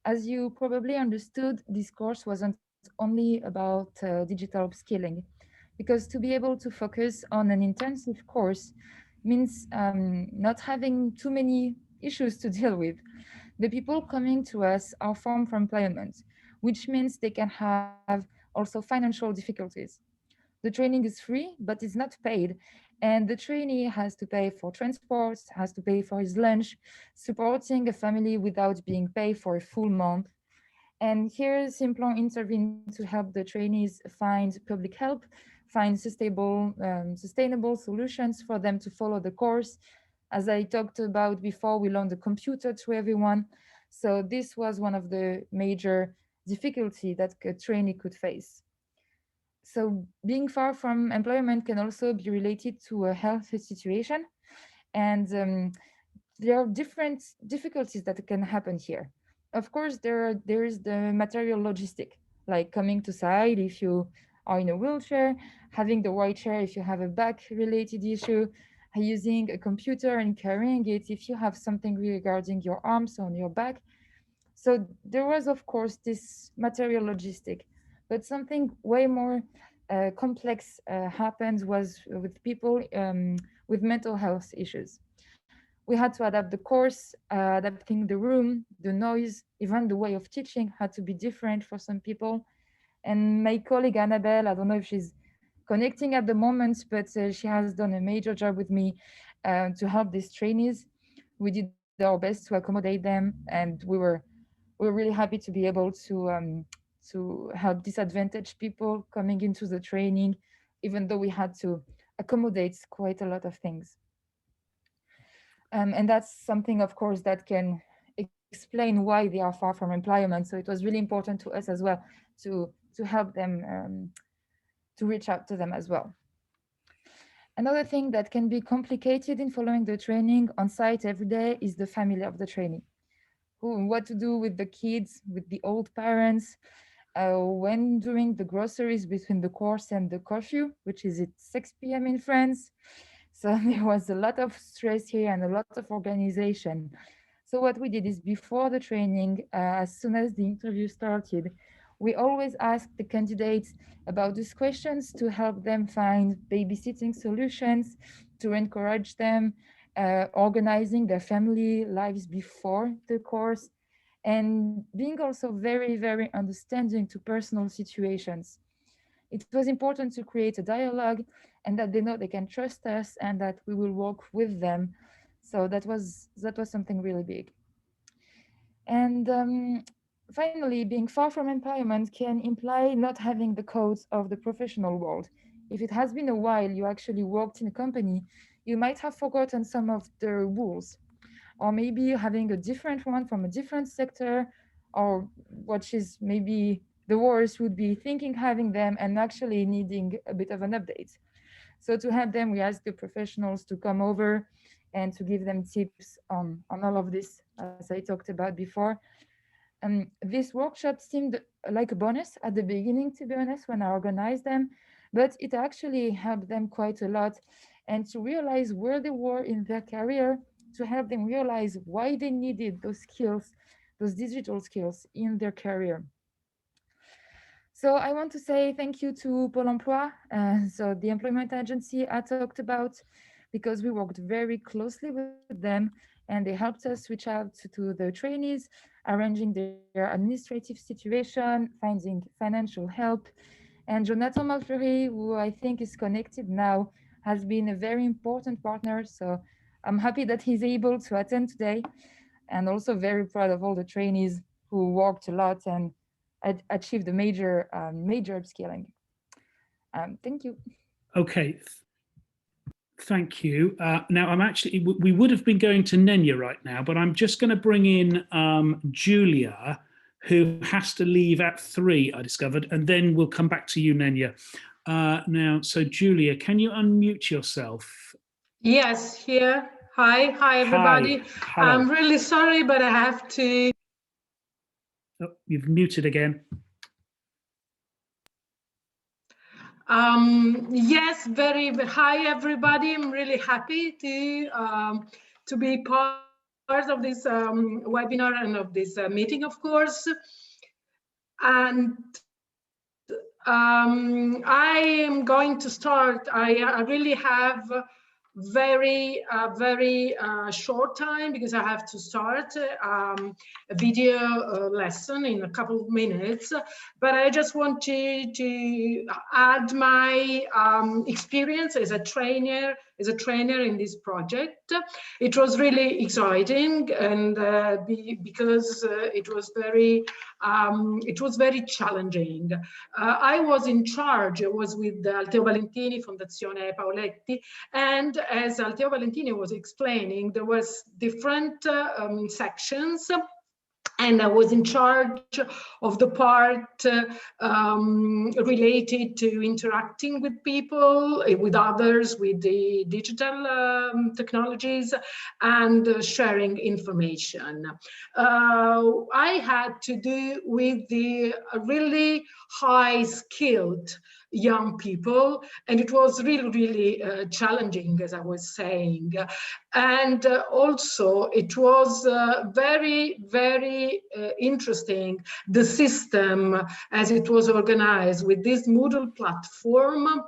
As you probably understood, this course wasn't only about digital upskilling, because to be able to focus on an intensive course means not having too many issues to deal with. The people coming to us are from employment, which means they can have also financial difficulties. The training is free, but it's not paid. And the trainee has to pay for transport, has to pay for his lunch, supporting a family without being paid for a full month. And here Simplon intervened to help the trainees find public help, find sustainable solutions for them to follow the course. As I talked about before, we loaned a computer to everyone. So this was one of the major difficulties that a trainee could face. So being far from employment can also be related to a health situation. And there are different difficulties that can happen here. Of course, there is the material logistic, like coming to site if you are in a wheelchair, having the right chair if you have a back-related issue, using a computer and carrying it if you have something regarding your arms or your back. So there was, of course, this material logistic, but something way more complex happened was with people with mental health issues. We had to adapt the course, adapting the room, the noise, even the way of teaching had to be different for some people. And my colleague Annabelle, I don't know if she's connecting at the moment, but she has done a major job with me to help these trainees. We did our best to accommodate them, and we were really happy to be able to help disadvantaged people coming into the training, even though we had to accommodate quite a lot of things. And that's something, of course, that can explain why they are far from employment. So it was really important to us as well to help them, to reach out to them as well. Another thing that can be complicated in following the training on site every day is the family of the trainee. What to do with the kids, with the old parents, when doing the groceries between the course and the curfew, which is at 6 p.m. in France. So there was a lot of stress here and a lot of organization. So what we did is before the training, as soon as the interview started, we always asked the candidates about these questions to help them find babysitting solutions, to encourage them, organizing their family lives before the course, and being also very, very understanding to personal situations. It was important to create a dialogue and that they know they can trust us and that we will work with them. So that was something really big. And finally, being far from employment can imply not having the codes of the professional world. If it has been a while you actually worked in a company, you might have forgotten some of the rules, or maybe having a different one from a different sector, or what is maybe the worst would be thinking having them and actually needing a bit of an update. So to help them, we asked the professionals to come over and to give them tips on all of this, as I talked about before. This workshop seemed like a bonus at the beginning, to be honest, when I organized them, but it actually helped them quite a lot, and to realize where they were in their career, to help them realize why they needed those skills, those digital skills in their career. So I want to say thank you to Pôle emploi, so the employment agency I talked about, because we worked very closely with them and they helped us reach out to the trainees, arranging their administrative situation, finding financial help. And Jonathan Malfleury, who I think is connected now, has been a very important partner. So I'm happy that he's able to attend today, and also very proud of all the trainees who worked a lot and achieved a major upskilling. Thank you. Okay. Thank you. Now, we would have been going to Nenja right now, but I'm just going to bring in Giulia, who has to leave at 3, I discovered, and then we'll come back to you, Nenja. Now, so Giulia, can you unmute yourself? Yes, here. Hi, everybody. Hi. I'm really sorry, but I have to. Oh, you've muted again. Yes, very hi everybody. I'm really happy to be part of this webinar and of this meeting, of course. And I am going to start. I really have very short time because I have to start a video lesson in a couple of minutes, but I just want to add my experience as a trainer in this project. It was really exciting, and because it was very challenging. I was in charge. I was with Altheo Valentini, Fondazione Paoletti, and as Altheo Valentini was explaining, there was different sections, and I was in charge of the part related to interacting with people, with others, with the digital technologies, and sharing information. I had to do with the really high-skilled young people, and it was really challenging, as I was saying. And also it was very interesting, the system as it was organized with this Moodle platform.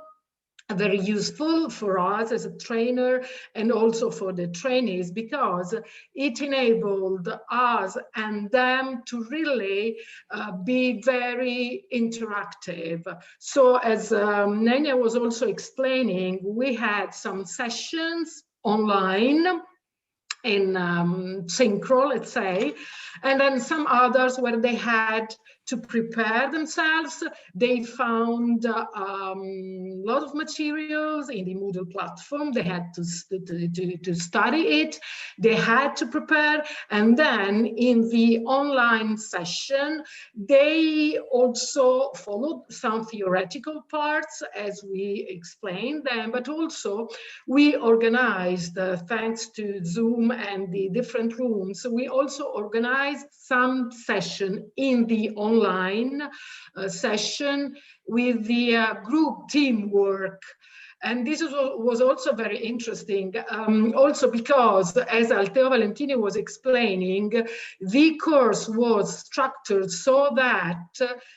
Very useful for us as a trainer and also for the trainees, because it enabled us and them to really be very interactive. So as Nenja was also explaining, we had some sessions online in synchro, let's say, and then some others where they had to prepare themselves. They found a lot of materials in the Moodle platform. They had to study it. They had to prepare. And then in the online session, they also followed some theoretical parts as we explained them, but also we organized, thanks to Zoom and the different rooms, we also organized some session in the online session with the group teamwork. And this was also very interesting, also because, as Altheo Valentini was explaining, the course was structured so that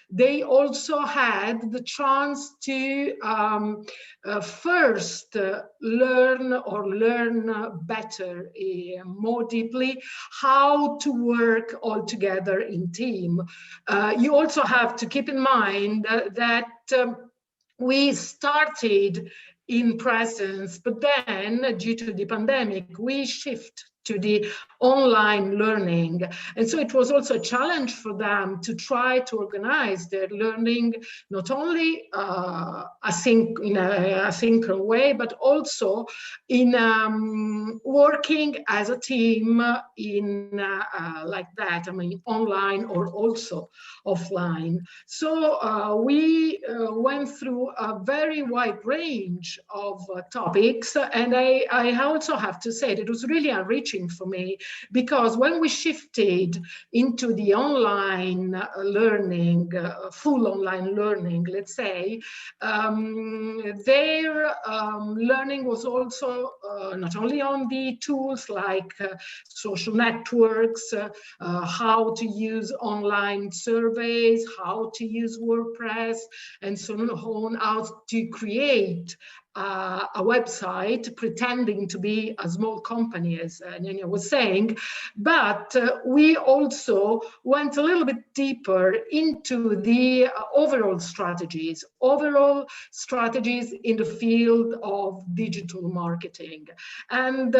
they also had the chance to first learn better, more deeply, how to work all together in team. You also have to keep in mind that we started in presence, but then due to the pandemic, we shift to the online learning. And so it was also a challenge for them to try to organize their learning, not only in a asynchronous way, but also in working as a team in like that, I mean, online or also offline. So we went through a very wide range of topics, and I also have to say that it was really enriching for me, because when we shifted into the online learning, full online learning, let's say, their learning was also not only on the tools like social networks, how to use online surveys, how to use WordPress, and so on, how to create a website pretending to be a small company, as Nenja was saying, but we also went a little bit deeper into the overall strategies in the field of digital marketing. And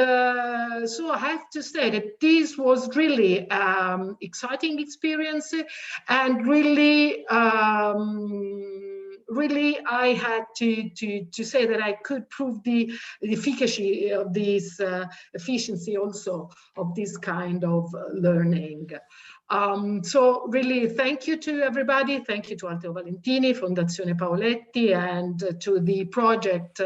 so I have to say that this was really exciting experience, and really I had to say that I could prove the efficacy of this efficiency also of this kind of learning. So really, thank you to everybody. Thank you to Altheo Valentini, Fondazione Paoletti, and to the project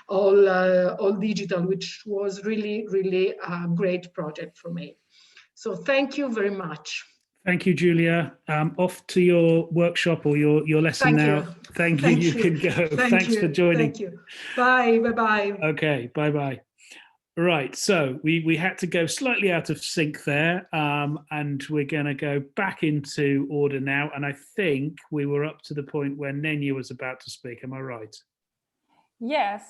All Digital, which was really a great project for me. So thank you very much. Thank you, Giulia. Off to your workshop or your lesson now. Thank you. You can go. Thanks for joining. Thank you. Bye. Bye-bye. Okay. Bye-bye. Right. So we had to go slightly out of sync there, and we're going to go back into order now. And I think we were up to the point where Nenja was about to speak. Am I right? Yes.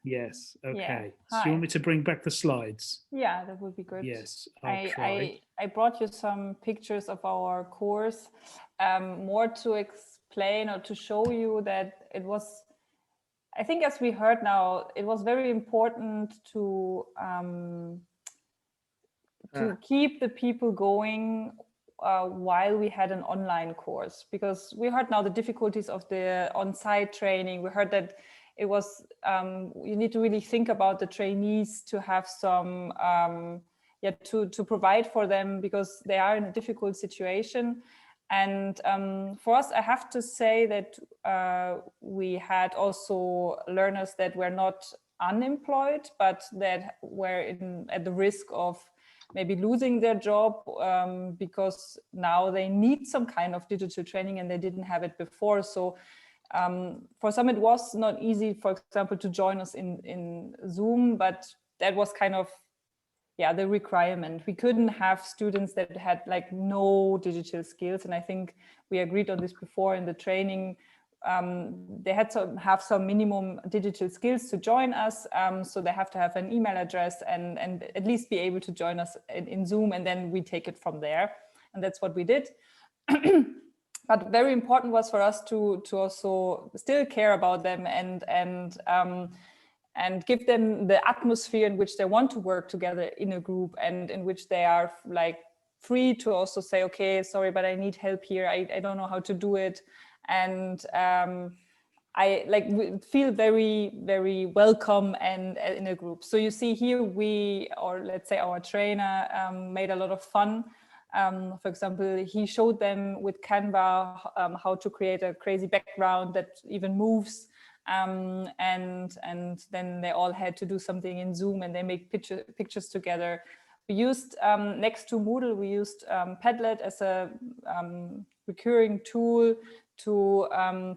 Yes. Okay. So Hi. you want me to bring back the slides? Yeah, that would be good. Yes, I'll try. I brought you some pictures of our course, more to explain or to show you that it was, I think as we heard now, it was very important to keep the people going while we had an online course, because we heard now the difficulties of the on-site training. We heard that it was, you need to really think about the trainees to have some, to provide for them, because they are in a difficult situation. And for us, I have to say that we had also learners that were not unemployed, but that were at the risk of maybe losing their job because now they need some kind of digital training and they didn't have it before. So for some, it was not easy, for example, to join us in Zoom, but that was kind of, the requirement. We couldn't have students that had like no digital skills. And I think we agreed on this before in the training. They had to have some minimum digital skills to join us. So they have to have an email address and at least be able to join us in Zoom, and then we take it from there. And that's what we did. But very important was for us to also still care about them and give them the atmosphere in which they want to work together in a group, and in which they are like free to also say, okay, sorry, but I need help here. I don't know how to do it. And I like feel very, very welcome and in a group. So you see here, or let's say our trainer made a lot of fun. For example, he showed them with Canva how to create a crazy background that even moves. And then they all had to do something in Zoom, and they make pictures together. We used, next to Moodle, we used Padlet as a recurring tool to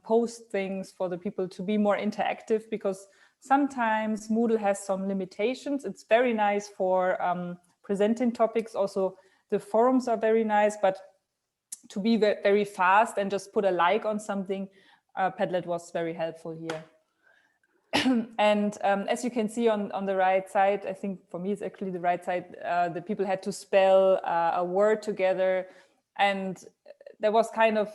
post things for the people to be more interactive, because sometimes Moodle has some limitations. It's very nice for presenting topics. Also, the forums are very nice, but to be very fast and just put a like on something, Padlet was very helpful here. And as you can see on the right side, I think for me it's actually the right side, the people had to spell a word together. And there was kind of,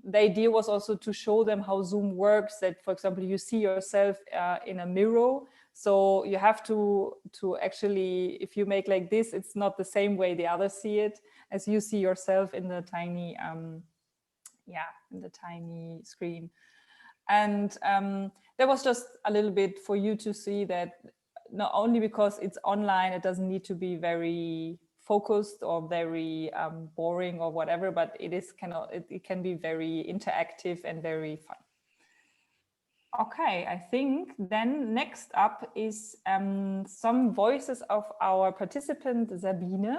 the idea was also to show them how Zoom works, that, for example, you see yourself in a mirror. So you have to actually, if you make like this, it's not the same way the others see it, as you see yourself in the tiny, in the tiny screen. And there was just a little bit for you to see that not only because it's online, it doesn't need to be very focused or very boring or whatever, but it can be very interactive and very fun. Okay, I think then next up is some voices of our participant Sabine,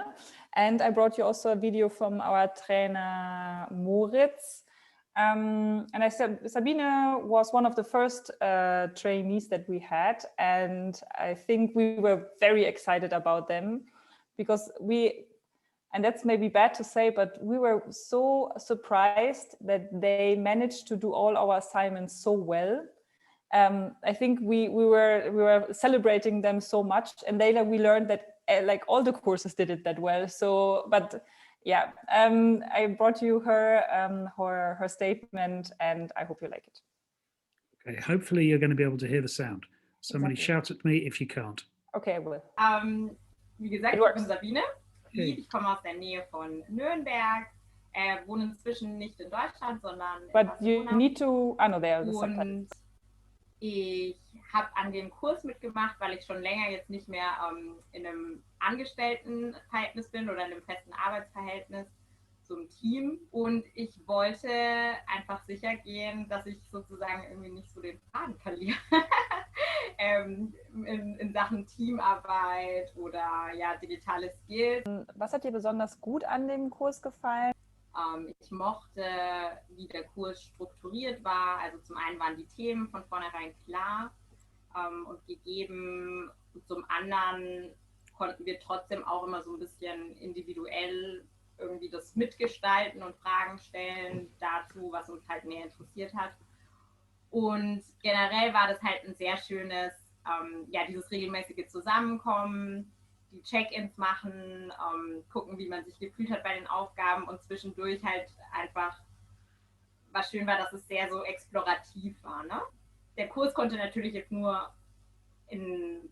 and I brought you also a video from our trainer Moritz. And I said Sabine was one of the first trainees that we had, and I think we were very excited about them, because and that's maybe bad to say, but we were so surprised that they managed to do all our assignments so well. I think we were celebrating them so much, and later we learned that like all the courses did it that well. So, but yeah, I brought you her statement, and I hope you like it. Okay, hopefully you're going to be able to hear the sound. Somebody shout at me if you can't. Okay, I will. Wie gesagt, ich bin Sabine. Ich komme aus der Nähe von Nürnberg. Wohne inzwischen nicht in Deutschland, sondern in But you need to. I know there are the subtitles. subtitles. Ich habe an dem Kurs mitgemacht, weil ich schon länger jetzt nicht mehr in einem Angestelltenverhältnis bin oder in einem festen Arbeitsverhältnis zum Team. Und ich wollte einfach sicher gehen, dass ich sozusagen irgendwie nicht so den Faden verliere in Sachen Teamarbeit oder ja, digitale Skills. Was hat dir besonders gut an dem Kurs gefallen? Ich mochte, wie der Kurs strukturiert war. Also zum einen waren die Themen von vornherein klar und gegeben. Und zum anderen konnten wir trotzdem auch immer so ein bisschen individuell irgendwie das mitgestalten und Fragen stellen dazu, was uns halt mehr interessiert hat. Und generell war das halt ein sehr schönes ja, dieses regelmäßige Zusammenkommen, die Check-ins machen, gucken, wie man sich gefühlt hat bei den Aufgaben und zwischendurch halt einfach, was schön war, dass es sehr so explorativ war. Ne? Der Kurs konnte natürlich jetzt nur in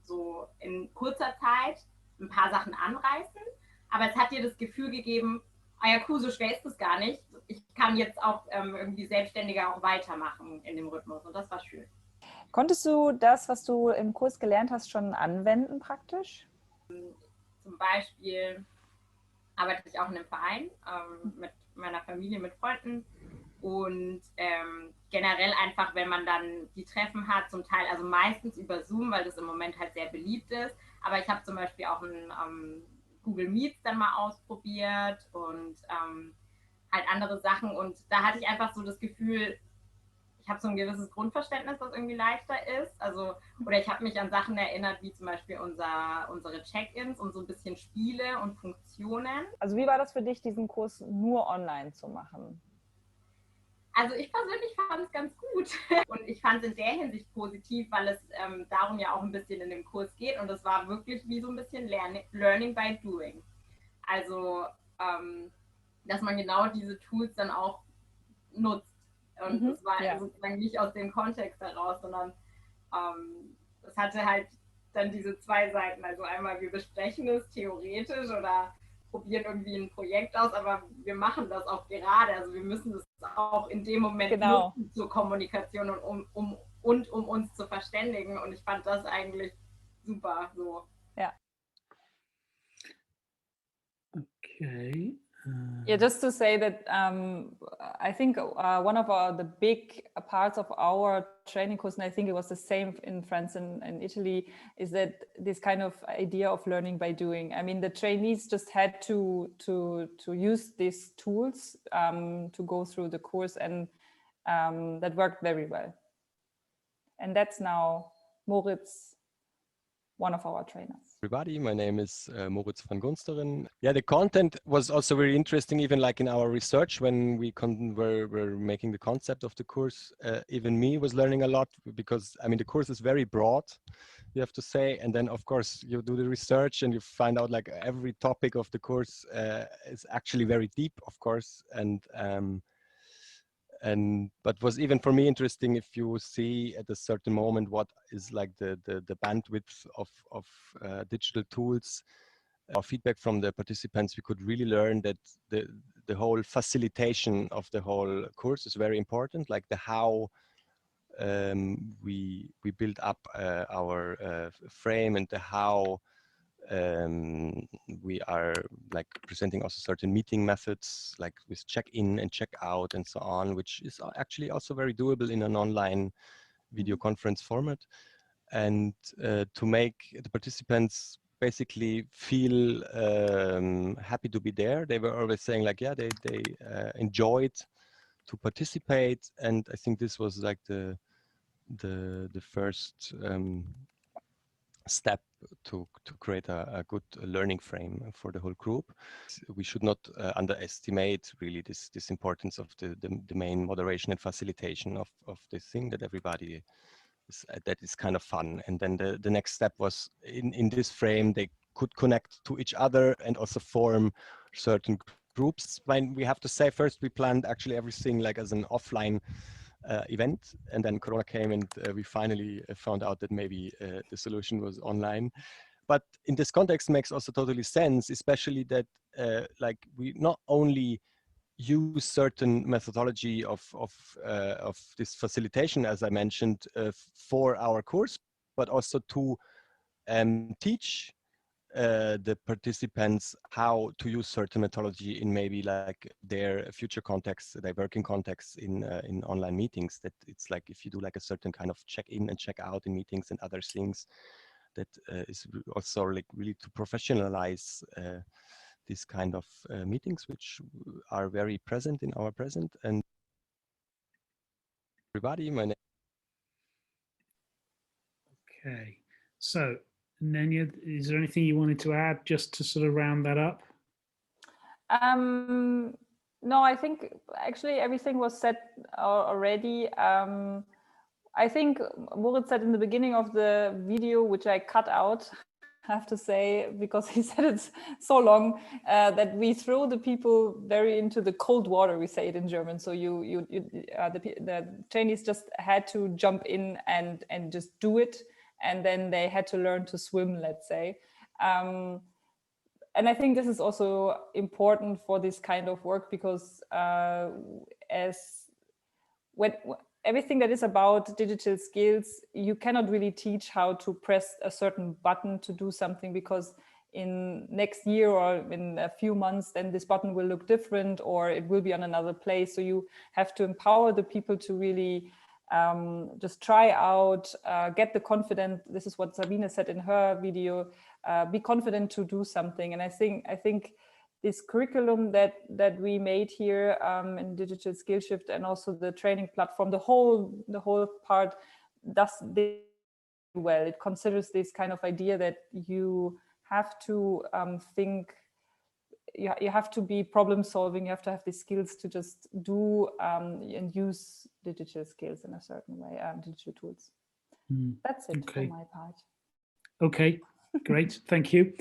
kurzer Zeit ein paar Sachen anreißen, aber es hat dir das Gefühl gegeben, ah ja cool, so schwer ist das gar nicht. Ich kann jetzt auch irgendwie selbstständiger auch weitermachen in dem Rhythmus und das war schön. Konntest du das, was du im Kurs gelernt hast, schon anwenden praktisch? Zum Beispiel arbeite ich auch in einem Verein mit meiner Familie, mit Freunden und generell einfach, wenn man dann die Treffen hat, zum Teil, also meistens über Zoom, weil das im Moment halt sehr beliebt ist, aber ich habe zum Beispiel auch ein Google Meets dann mal ausprobiert und halt andere Sachen und da hatte ich einfach so das Gefühl, ich habe so ein gewisses Grundverständnis, was irgendwie leichter ist. Also, oder ich habe mich an Sachen erinnert, wie zum Beispiel unsere Check-ins und so ein bisschen Spiele und Funktionen. Also wie war das für dich, diesen Kurs nur online zu machen? Also ich persönlich fand es ganz gut und ich fand es in der Hinsicht positiv, weil es darum ja auch ein bisschen in dem Kurs geht und es war wirklich wie so ein bisschen Learning by Doing. Also, dass man genau diese Tools dann auch nutzt. Und es war sozusagen nicht aus dem Kontext heraus, sondern es hatte halt dann diese zwei Seiten. Also einmal, wir besprechen es theoretisch oder probieren irgendwie ein Projekt aus, aber wir machen das auch gerade. Also wir müssen es auch in dem Moment nutzen zur Kommunikation und um uns zu verständigen. Und ich fand das eigentlich super so. Ja. Okay. Yeah, just to say that I think one of the big parts of our training course, and I think it was the same in France and Italy, is that this kind of idea of learning by doing. I mean, the trainees just had to use these tools to go through the course, and that worked very well. And that's now Moritz, one of our trainers. Everybody, my name is Moritz van Gunsteren. Yeah, the content was also very interesting, even like in our research when we were making the concept of the course. Even me was learning a lot because, I mean, the course is very broad, you have to say. And then, of course, you do the research and you find out like every topic of the course is actually very deep, of course. But was even for me interesting if you see at a certain moment what is like the bandwidth of digital tools or feedback from the participants. We could really learn that the whole facilitation of the whole course is very important, like the how we build up our frame and the how we are like presenting also certain meeting methods like with check-in and check-out and so on, which is actually also very doable in an online video conference format. And to make the participants basically feel happy to be there. They were always saying like, yeah, they enjoyed to participate. And I think this was like the first step to create a good learning frame for the whole group. We should not underestimate really this importance of the main moderation and facilitation of this thing, that everybody that is kind of fun. And then the next step was in this frame they could connect to each other and also form certain groups. When we have to say first we planned actually everything like as an offline event, and then Corona came and we finally found out that maybe the solution was online. But in this context makes also totally sense, especially that like we not only use certain methodology of this facilitation, as I mentioned, for our course, but also to teach the participants how to use certain methodology in maybe like their future contexts, their working contexts in online meetings. That it's like if you do like a certain kind of check-in and check-out in meetings and other things, that is also like really to professionalize this kind of meetings, which are very present in our present. And everybody, my name. Okay, so Nenja, is there anything you wanted to add just to sort of round that up? No, I think actually everything was said already. I think Moritz said in the beginning of the video, which I cut out, I have to say, because he said it's so long, that we throw the people very into the cold water, we say it in German. So the trainees just had to jump in and just do it. And then they had to learn to swim, let's say. And I think this is also important for this kind of work, because everything that is about digital skills, you cannot really teach how to press a certain button to do something, because in next year or in a few months, then this button will look different, or it will be on another place. So you have to empower the people to really just try out, get the confidence. This is what Sabine said in her video, be confident to do something. And I think this curriculum that we made here in Digital SkillShift, and also the training platform, the whole part does this well. It considers this kind of idea that you have to think, you have to be problem solving, you have to have the skills to just do and use digital skills in a certain way, digital tools. That's it for my part. Okay, great, thank you.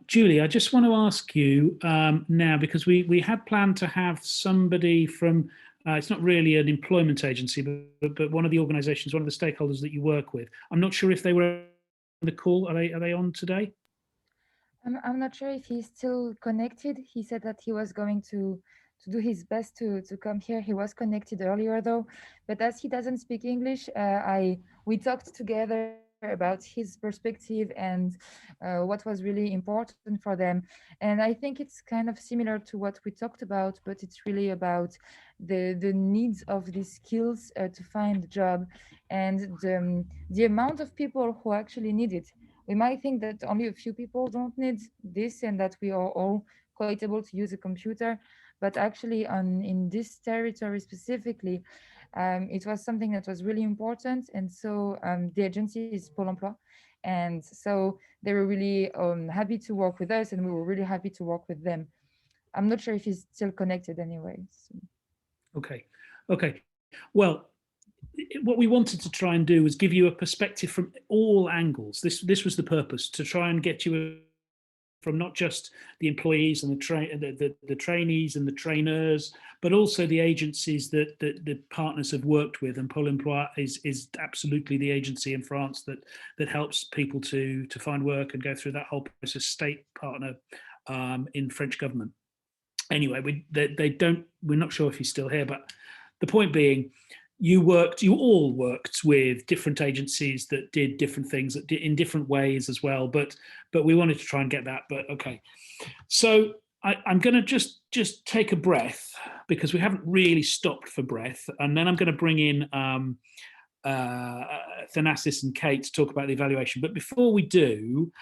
Giulia, I just want to ask you now, because we had planned to have somebody from, it's not really an employment agency, but one of the organizations, one of the stakeholders that you work with. I'm not sure if they were on the call. Are they on today? I'm not sure if he's still connected. He said that he was going to do his best to come here. He was connected earlier though, but as he doesn't speak English, we talked together about his perspective and what was really important for them. And I think it's kind of similar to what we talked about, but it's really about the needs of these skills to find a job, and the amount of people who actually need it. We might think that only a few people don't need this, and that we are all quite able to use a computer, but actually in this territory specifically, it was something that was really important. And so the agency is Pôle emploi, and so they were really happy to work with us, and we were really happy to work with them. I'm not sure if he's still connected anyway. So. Okay. Well, what we wanted to try and do was give you a perspective from all angles. This was the purpose, to try and get you from not just the employees and the trainees and the trainers, but also the agencies that the partners have worked with. And Pôle emploi is absolutely the agency in France that helps people to find work and go through that whole process, state partner in French government. Anyway, we're not sure if he's still here, but the point being, you all worked with different agencies that did different things in different ways as well, but we wanted to try and get that. But okay, so I'm going to just take a breath, because we haven't really stopped for breath, and then I'm going to bring in Thanasis and Kate to talk about the evaluation. But before we do,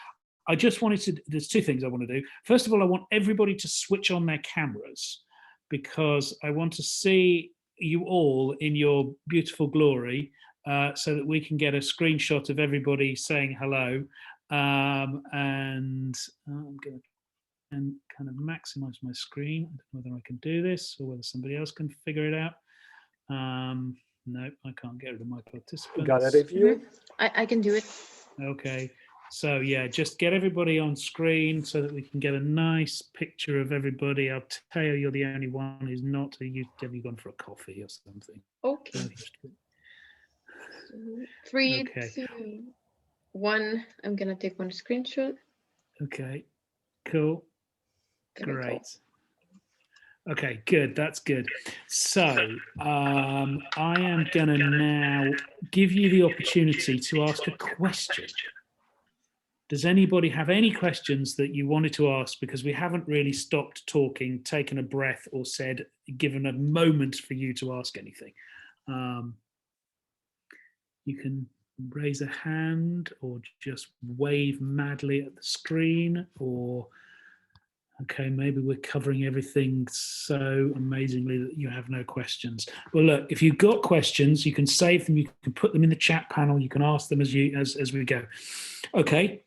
I just wanted to, there's two things I want to do. First of all, I want everybody to switch on their cameras, because I want to see you all in your beautiful glory, so that we can get a screenshot of everybody saying hello. And I'm going to kind of maximize my screen. I don't know whether I can do this or whether somebody else can figure it out. No, I can't get rid of my participants. Got it, if you? I can do it. Okay. So yeah, just get everybody on screen so that we can get a nice picture of everybody. I'll tell you, you're the only one who's not. Have you gone for a coffee or something? Okay. 3, Okay. 2, 1. I'm gonna take one screenshot. Okay, cool. Great. Okay, good. That's good. So I am gonna now give you the opportunity to ask a question. Does anybody have any questions that you wanted to ask? Because we haven't really stopped talking, taken a breath, or given a moment for you to ask anything. You can raise a hand or just wave madly at the screen, or, okay, maybe we're covering everything so amazingly that you have no questions. Well, look, if you've got questions, you can save them, you can put them in the chat panel, you can ask them as we go. Okay.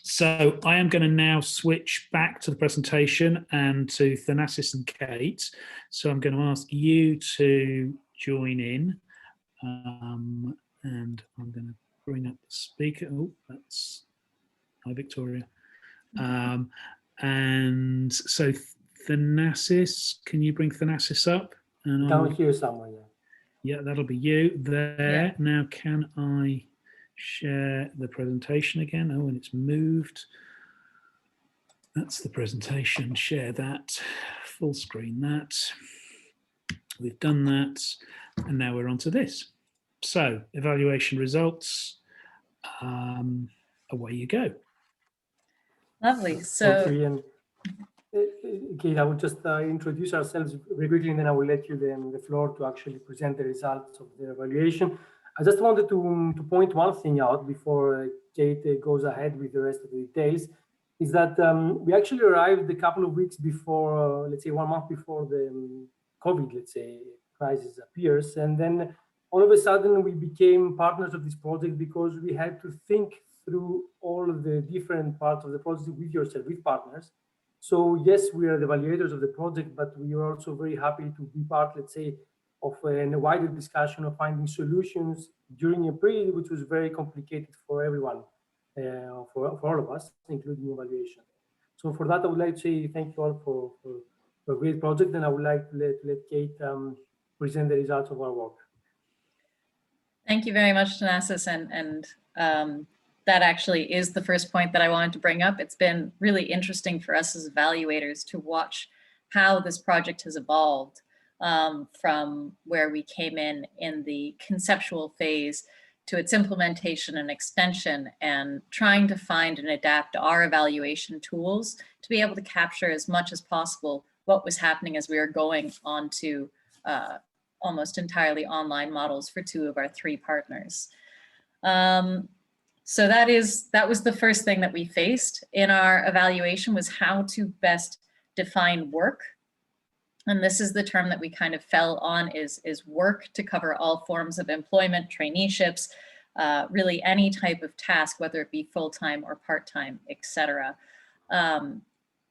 So I am going to now switch back to the presentation and to Thanasis and Kate. So I'm going to ask you to join in. And I'm going to bring up the speaker. Oh, that's hi, Victoria. And so Thanasis, can you bring Thanasis up? And Down here somewhere. Yeah, that'll be you there. Yeah. Now, can I share the presentation again? Oh, and it's moved. That's the presentation. Share that, full screen that. We've done that, and now we're on to this. So, evaluation results. Away you go. Lovely. So, Thank you, Ian. Okay, I will just introduce ourselves very quickly, and then I will let you the floor to actually present the results of the evaluation. I just wanted to point one thing out before Kate goes ahead with the rest of the details, is that we actually arrived a couple of weeks before, let's say 1 month before the COVID, let's say, crisis appears. And then all of a sudden we became partners of this project because we had to think through all of the different parts of the project with yourself, with partners. So yes, we are the evaluators of the project, but we are also very happy to be part, let's say, of a wider discussion of finding solutions during a period which was very complicated for everyone, for all of us, including evaluation. So for that, I would like to say thank you all for a great project, and I would like to let Kate present the results of our work. thank you very much, Thanasis, and that actually is the first point that I wanted to bring up. It's been really interesting for us as evaluators to watch how this project has evolved from where we came in the conceptual phase to its implementation and extension, and trying to find and adapt our evaluation tools to be able to capture as much as possible what was happening as we were going on to almost entirely online models for 2 of our 3 partners. So that was the first thing that we faced in our evaluation, was how to best define work. And this is the term that we kind of fell on, is work to cover all forms of employment, traineeships, really any type of task, whether it be full-time or part-time, etc.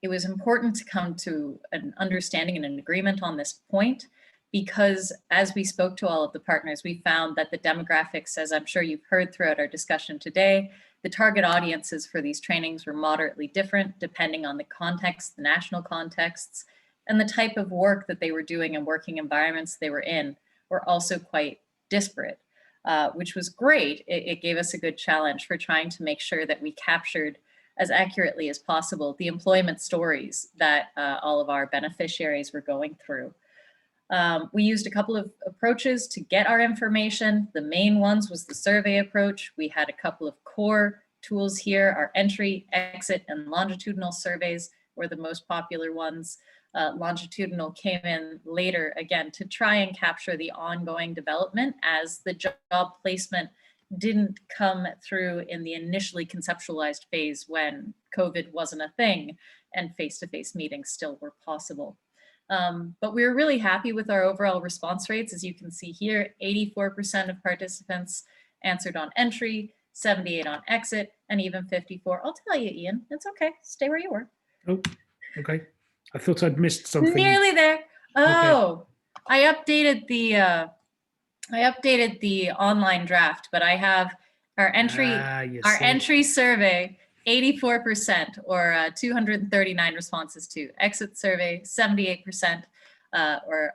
It was important to come to an understanding and an agreement on this point, because as we spoke to all of the partners, we found that the demographics, as I'm sure you've heard throughout our discussion today, the target audiences for these trainings were moderately different depending on the context, the national contexts, and the type of work that they were doing and working environments they were in were also quite disparate, which was great. It gave us a good challenge for trying to make sure that we captured as accurately as possible the employment stories that all of our beneficiaries were going through. We used a couple of approaches to get our information. The main ones was the survey approach. We had a couple of core tools here. Our entry, exit, and longitudinal surveys were the most popular ones. Longitudinal came in later, again, to try and capture the ongoing development as the job placement didn't come through in the initially conceptualized phase when COVID wasn't a thing and face-to-face meetings still were possible. But we were really happy with our overall response rates. As you can see here, 84% of participants answered on entry, 78 on exit, and even 54. I'll tell you, Ian, it's okay. Stay where you were. Oh, okay. I thought I'd missed something. Nearly there. Oh, okay. I updated the online draft, but I have our entry entry survey, 84%, or 239 responses to. Exit survey, 78%, or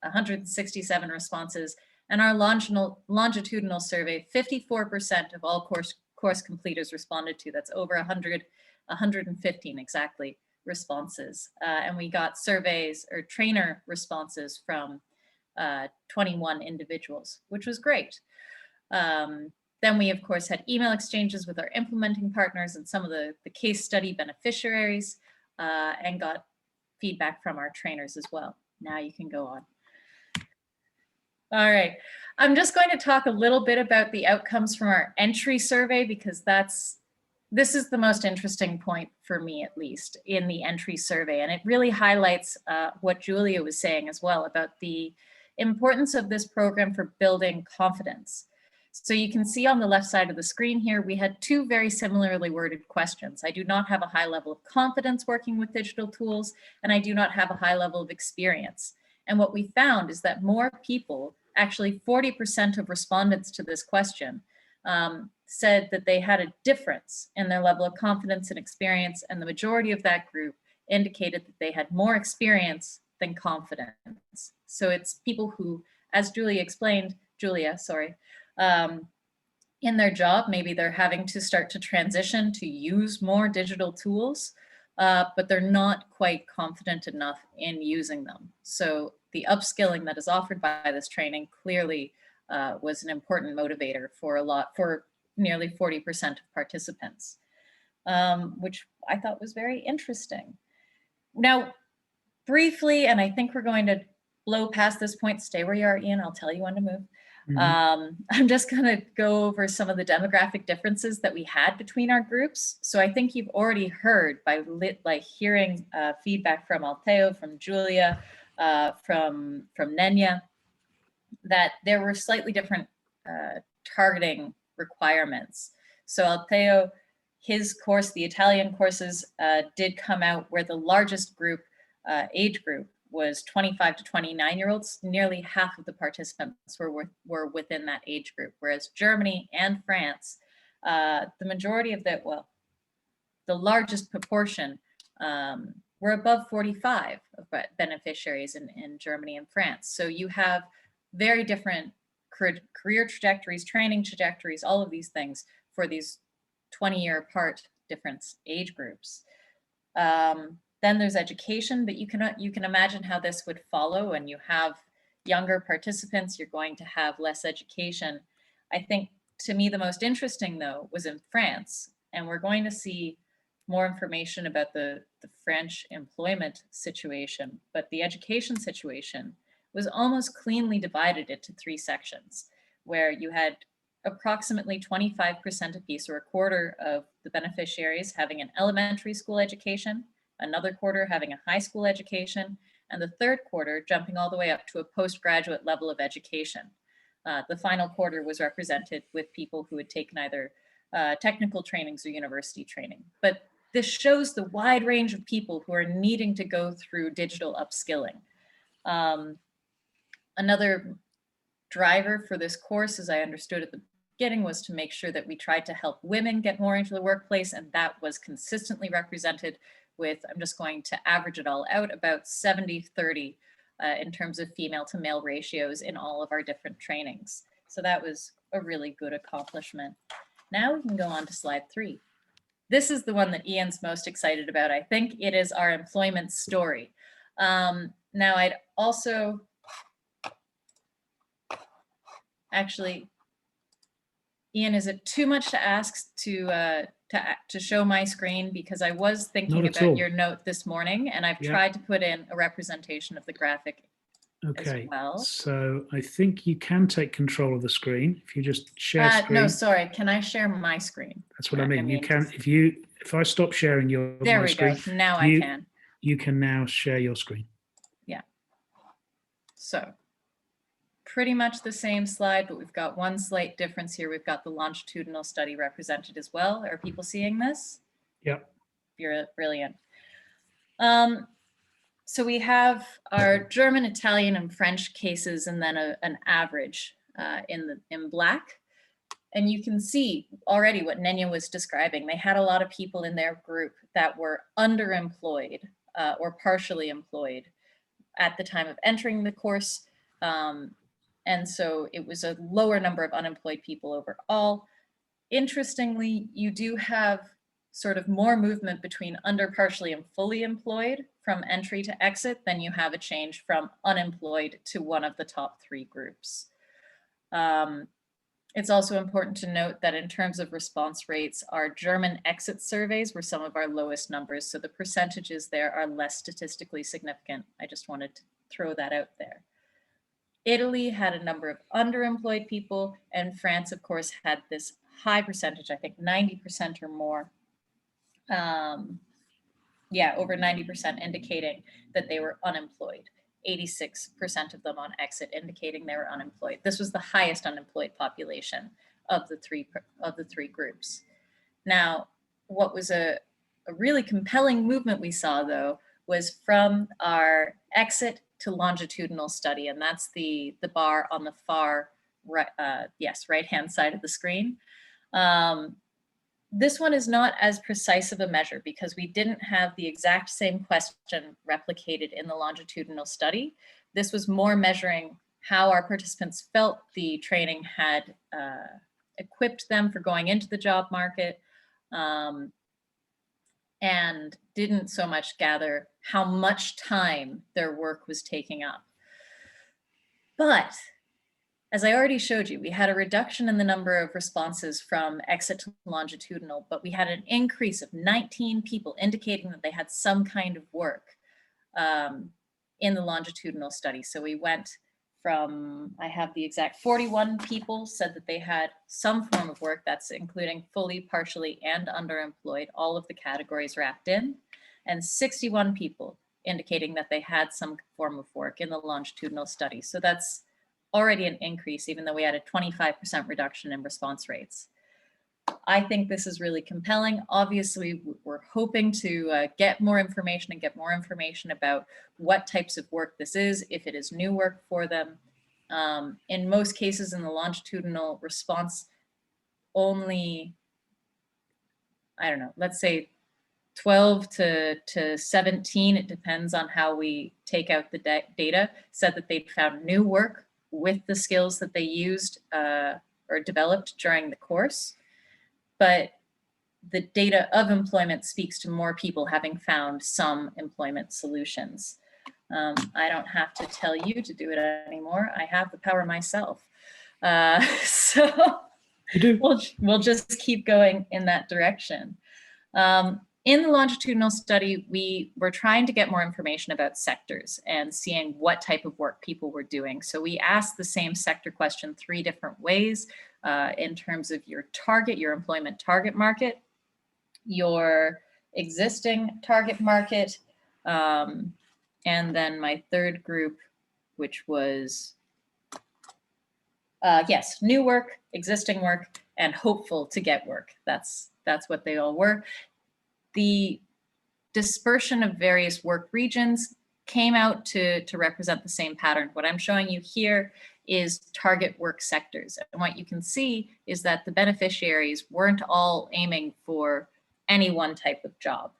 167 responses. And our longitudinal survey, 54% of all course completers responded to. That's over 115 exactly responses. And we got surveys or trainer responses from 21 individuals, which was great. Then we, of course, had email exchanges with our implementing partners and some of the case study beneficiaries, and got feedback from our trainers as well. Now you can go on. All right, I'm just going to talk a little bit about the outcomes from our entry survey, because this is the most interesting point for me, at least, in the entry survey. And it really highlights what Giulia was saying as well about the importance of this program for building confidence. So you can see on the left side of the screen here, we had 2 very similarly worded questions. I do not have a high level of confidence working with digital tools, and I do not have a high level of experience. And what we found is that more people actually 40% of respondents to this question said that they had a difference in their level of confidence and experience, and the majority of that group indicated that they had more experience than confidence. So it's people who, as Giulia, in their job, maybe they're having to start to transition to use more digital tools, but they're not quite confident enough in using them. So the upskilling that is offered by this training clearly was an important motivator for nearly 40% of participants, which I thought was very interesting. Now, briefly, and I think we're going to blow past this point, stay where you are, Ian, I'll tell you when to move. I'm just going to go over some of the demographic differences that we had between our groups. So I think you've already heard by hearing feedback from Altheo, from Giulia, from Nenja, that there were slightly different targeting requirements. So Altheo, his course, the Italian courses, did come out where the largest group, age group, was 25 to 29-year-olds. Nearly half of the participants were within that age group, whereas Germany and France, the majority of that, well, the largest proportion were above 45 of beneficiaries in Germany and France. So you have very different career trajectories, training trajectories, all of these things for these 20-year apart different age groups. Then there's education, but you can imagine how this would follow. When you have younger participants, you're going to have less education. I think, to me, the most interesting, though, was in France, and we're going to see more information about the French employment situation, but the education situation was almost cleanly divided into three sections, where you had approximately 25% apiece, or a quarter of the beneficiaries having an elementary school education, another quarter having a high school education, and the third quarter jumping all the way up to a postgraduate level of education. The final quarter was represented with people who had taken either technical trainings or university training. But this shows the wide range of people who are needing to go through digital upskilling. Another driver for this course, as I understood at the beginning, was to make sure that we tried to help women get more into the workplace, and that was consistently represented with, I'm just going to average it all out, about 70-30 in terms of female to male ratios in all of our different trainings. So that was a really good accomplishment. Now we can go on to slide 3. This is the one that Ian's most excited about. I think it is our employment story. Now I'd also, actually, Ian, is it too much to ask to show my screen? Because I was thinking about your note this morning, and I've tried to put in a representation of the graphic as well. So I think you can take control of the screen if you just share screen. No, sorry. Can I share my screen? That's what I mean. You can, if I stop sharing your screen, go. Now I can. You can now share your screen. Yeah. So pretty much the same slide, but we've got one slight difference here. We've got the longitudinal study represented as well. Are people seeing this? Yep. You're brilliant. So we have our German, Italian, and French cases, and then an average in black. And you can see already what Nenja was describing. They had a lot of people in their group that were underemployed or partially employed at the time of entering the course. And so it was a lower number of unemployed people overall. Interestingly, you do have sort of more movement between under, partially, and fully employed from entry to exit than you have a change from unemployed to one of the top three groups. It's also important to note that in terms of response rates, our German exit surveys were some of our lowest numbers. So the percentages there are less statistically significant. I just wanted to throw that out there. Italy had a number of underemployed people, and France, of course, had this high percentage, I think 90% or more. Yeah, over 90% indicating that they were unemployed. 86% of them on exit indicating they were unemployed. This was the highest unemployed population of the three groups. Now, what was a really compelling movement we saw, though, was from our exit to longitudinal study, and that's the bar on the far right, right-hand side of the screen. This one is not as precise of a measure because we didn't have the exact same question replicated in the longitudinal study. This was more measuring how our participants felt the training had equipped them for going into the job market, and didn't so much gather how much time their work was taking up. But as I already showed you, we had a reduction in the number of responses from exit to longitudinal, but we had an increase of 19 people indicating that they had some kind of work in the longitudinal study. So we went from, I have the exact 41 people said that they had some form of work, that's including fully, partially, and underemployed, all of the categories wrapped in, and 61 people indicating that they had some form of work in the longitudinal study. So that's already an increase, even though we had a 25% reduction in response rates. I think this is really compelling. Obviously, we're hoping to get more information about what types of work this is, if it is new work for them. In most cases in the longitudinal response, only, I don't know, let's say 12 to 17, it depends on how we take out the data, said that they'd found new work with the skills that they used or developed during the course. But the data of employment speaks to more people having found some employment solutions. I don't have to tell you to do it anymore. I have the power myself. So you do. We'll just keep going in that direction. In the longitudinal study, we were trying to get more information about sectors and seeing what type of work people were doing. So we asked the same sector question 3 different ways in terms of your target, your employment target market, your existing target market, and then my third group, which was, yes, new work, existing work, and hopeful to get work. That's what they all were. The dispersion of various work regions came out to represent the same pattern. What I'm showing you here is target work sectors. And what you can see is that the beneficiaries weren't all aiming for any one type of job.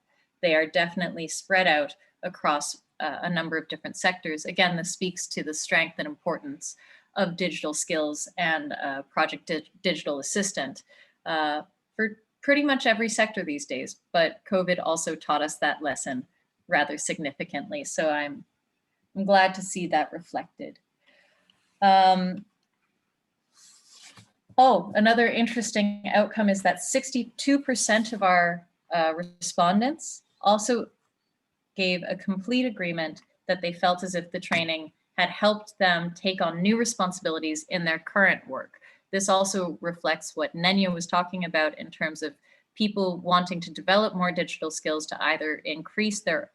They are definitely spread out across a number of different sectors. Again, this speaks to the strength and importance of digital skills and Project Digital Assistant for pretty much every sector these days, but COVID also taught us that lesson rather significantly. So I'm glad to see that reflected. Another interesting outcome is that 62% of our respondents also gave a complete agreement that they felt as if the training had helped them take on new responsibilities in their current work. This also reflects what Nenja was talking about in terms of people wanting to develop more digital skills to either increase their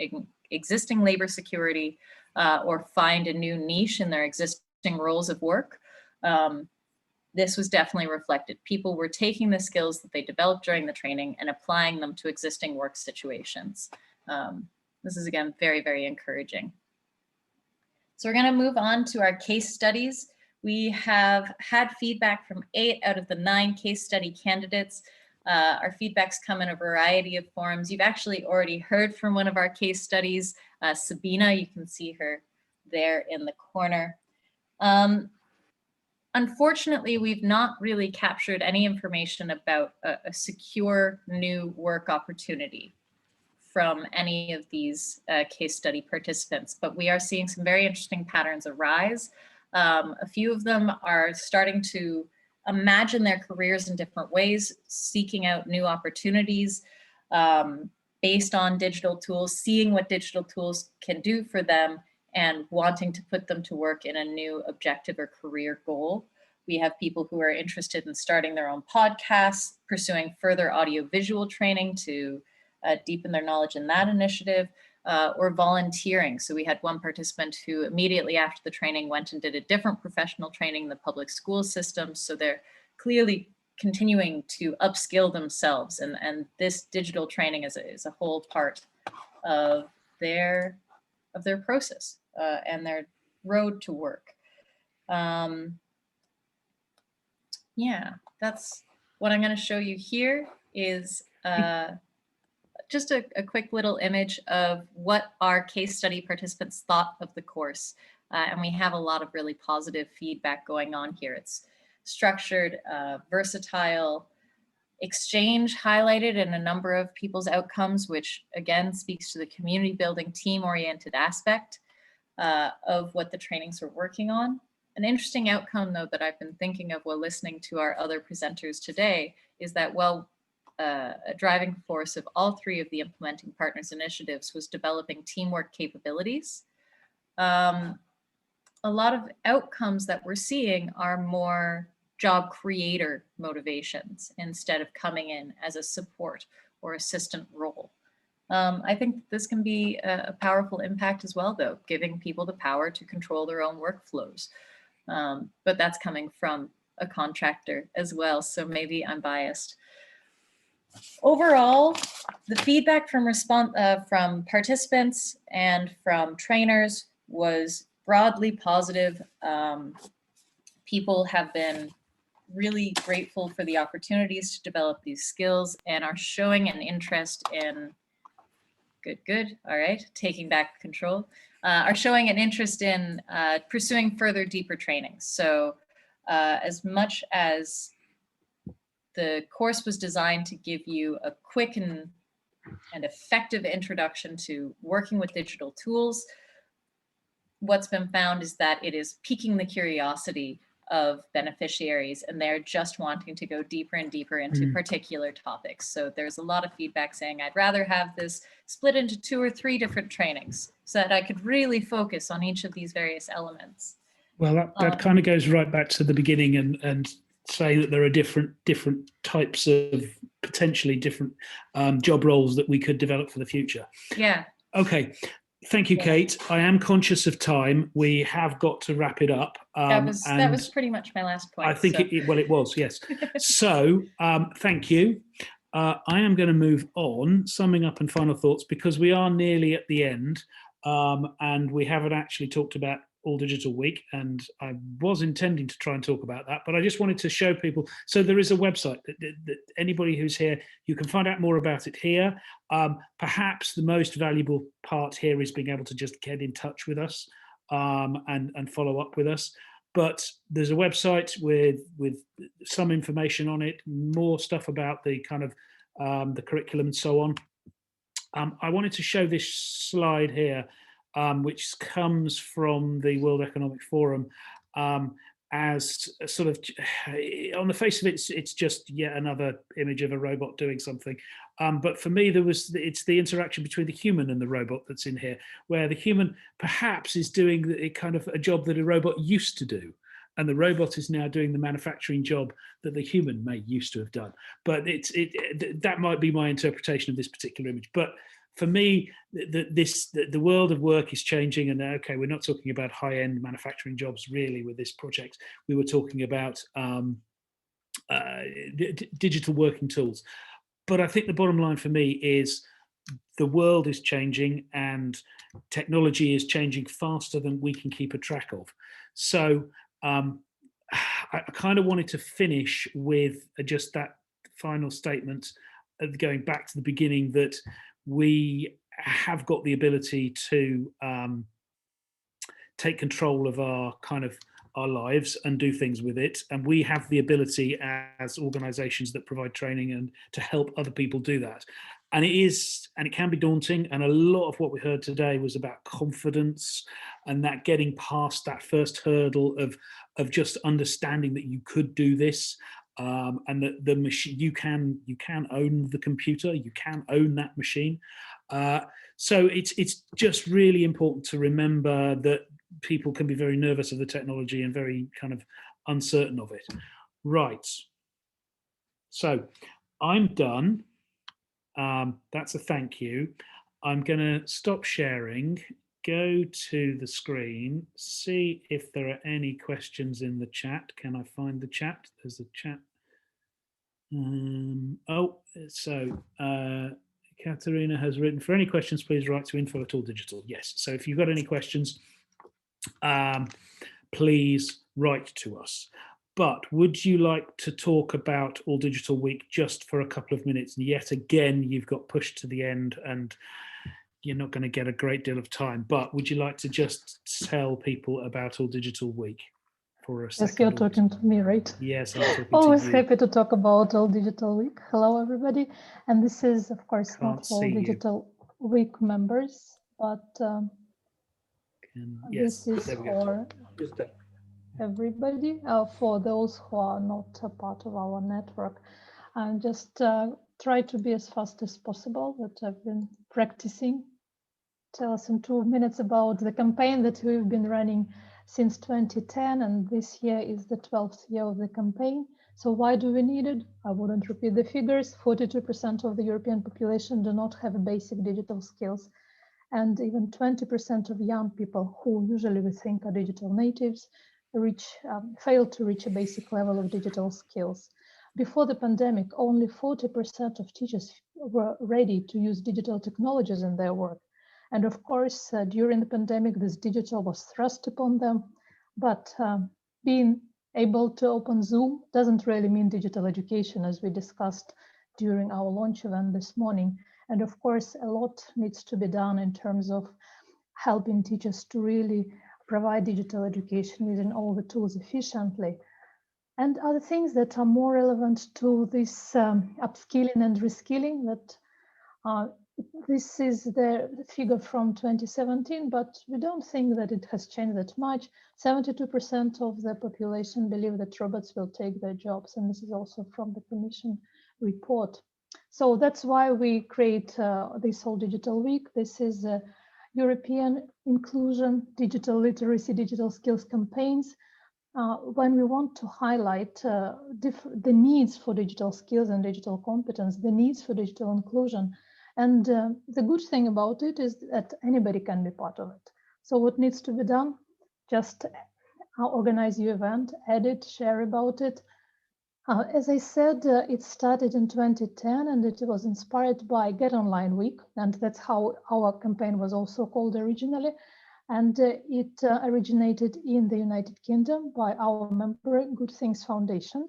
existing labor security or find a new niche in their existing roles of work. This was definitely reflected. People were taking the skills that they developed during the training and applying them to existing work situations. This is, again, very, very encouraging. So we're going to move on to our case studies. We have had feedback from 8 out of the 9 case study candidates. Our feedbacks come in a variety of forms. You've actually already heard from one of our case studies, Sabina. You can see her there in the corner. Unfortunately, we've not really captured any information about a secure new work opportunity from any of these case study participants, but we are seeing some very interesting patterns arise. A few of them are starting to imagine their careers in different ways, seeking out new opportunities based on digital tools, seeing what digital tools can do for them and wanting to put them to work in a new objective or career goal. We have people who are interested in starting their own podcasts, pursuing further audiovisual training to deepen their knowledge in that initiative, or volunteering. So we had one participant who immediately after the training went and did a different professional training in the public school system. So they're clearly continuing to upskill themselves. And this digital training is a whole part of their process and their road to work. Yeah, that's what I'm going to show you here is just a quick little image of what our case study participants thought of the course. And we have a lot of really positive feedback going on here. It's structured, versatile, exchange highlighted in a number of people's outcomes, which again speaks to the community building, team-oriented aspect of what the trainings are working on. An interesting outcome, though, that I've been thinking of while listening to our other presenters today is that while a driving force of all three of the implementing partners initiatives was developing teamwork capabilities, a lot of outcomes that we're seeing are more job creator motivations instead of coming in as a support or assistant role. I think this can be a powerful impact as well, though, giving people the power to control their own workflows. But that's coming from a contractor as well, so maybe I'm biased. Overall, the feedback from participants and from trainers was broadly positive. People have been really grateful for the opportunities to develop these skills and are showing an interest in, good, all right, taking back control, are showing an interest in pursuing further deeper trainings. So as much as the course was designed to give you a quick and effective introduction to working with digital tools, what's been found is that it is piquing the curiosity of beneficiaries, and they're just wanting to go deeper and deeper into particular topics. So there's a lot of feedback saying, I'd rather have this split into 2 or 3 different trainings so that I could really focus on each of these various elements. Well, that kind of goes right back to the beginning and say that there are different types of potentially different job roles that we could develop for the future. Yeah. Okay. Thank you, Kate. I am conscious of time. We have got to wrap it up. That was pretty much my last point. I think so. it was, yes. So thank you. I am going to move on, summing up and final thoughts, because we are nearly at the end and we haven't actually talked about All Digital Week, and I was intending to try and talk about that, but I just wanted to show people. So there is a website that anybody who's here, you can find out more about it here. Perhaps the most valuable part here is being able to just get in touch with us and follow up with us. But there's a website with some information on it, more stuff about the kind of the curriculum and so on. I wanted to show this slide here, which comes from the World Economic Forum, as a sort of, on the face of it, it's just yet another image of a robot doing something. But for me, it's the interaction between the human and the robot that's in here, where the human perhaps is doing a kind of a job that a robot used to do, and the robot is now doing the manufacturing job that the human may used to have done. But that might be my interpretation of this particular image. But for me, the world of work is changing, and okay, we're not talking about high-end manufacturing jobs really with this project. We were talking about digital working tools. But I think the bottom line for me is the world is changing, and technology is changing faster than we can keep a track of. So I kind of wanted to finish with just that final statement, going back to the beginning, that we have got the ability to take control of our lives and do things with it, and we have the ability as organizations that provide training and to help other people do that. And it can be daunting, and a lot of what we heard today was about confidence and that getting past that first hurdle of just understanding that you could do this. And that the machine, you can own the computer, you can own that machine. So it's just really important to remember that people can be very nervous of the technology and very kind of uncertain of it. Right. So I'm done. That's a thank you. I'm going to stop sharing, go to the screen, see if there are any questions in the chat. Can I find the chat? There's a chat. Ekaterina has written, for any questions, please write to info@alldigital. Yes, so if you've got any questions, please write to us. But would you like to talk about All Digital Week just for a couple of minutes? And yet again, you've got pushed to the end and you're not going to get a great deal of time. But would you like to just tell people about All Digital Week for a second? Yes, you're talking to me, right? Yes, I'm talking Always to you. happy to talk about All Digital Week. Hello, everybody. And this is, of course, Can't not for see you. Digital Week members, but Yes, this is there we for Just that. everybody, for those who are not a part of our network. And just try to be as fast as possible, that I've been practicing. Tell us in 2 minutes about the campaign that we've been running since 2010, and this year is the 12th year of the campaign. So why do we need it? I wouldn't repeat the figures. 42% of the European population do not have basic digital skills. And even 20% of young people who usually we think are digital natives fail to reach a basic level of digital skills. Before the pandemic, only 40% of teachers were ready to use digital technologies in their work. And of course, during the pandemic, this digital was thrust upon them. But being able to open Zoom doesn't really mean digital education, as we discussed during our launch event this morning. And of course, a lot needs to be done in terms of helping teachers to really provide digital education using all the tools efficiently. And other things that are more relevant to this upskilling and reskilling, that this is the figure from 2017, but we don't think that it has changed that much. 72% of the population believe that robots will take their jobs, and this is also from the Commission report. So that's why we create this whole Digital Week. This is a European inclusion, digital literacy, digital skills campaigns. When we want to highlight the needs for digital skills and digital competence, the needs for digital inclusion. And the good thing about it is that anybody can be part of it. So what needs to be done? Just organize your event, edit, share about it. As I said, it started in 2010 and it was inspired by Get Online Week. And that's how our campaign was also called originally. And it originated in the United Kingdom by our member Good Things Foundation.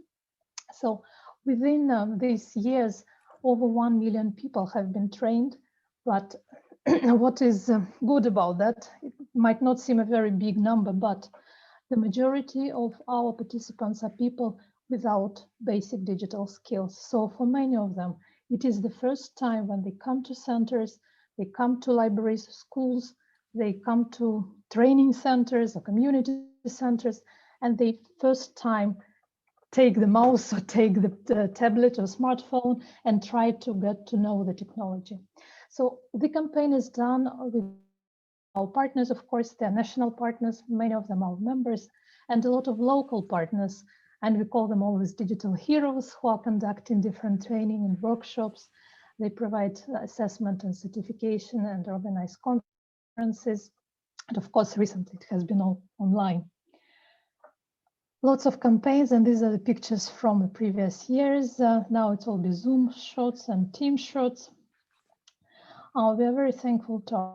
So within these years, over 1 million people have been trained. But what is good about that, it might not seem a very big number, but the majority of our participants are people without basic digital skills. So for many of them, it is the first time when they come to centers, they come to libraries, schools, they come to training centers or community centers, and they first time take the mouse or take the tablet or smartphone and try to get to know the technology. So the campaign is done with our partners, of course, they're national partners, many of them are members, and a lot of local partners, and we call them always digital heroes, who are conducting different training and workshops. They provide assessment and certification and organize conferences. And of course, recently it has been all online. Lots of campaigns, and these are the pictures from the previous years. Now it's all be Zoom shots and team shots. We are very thankful to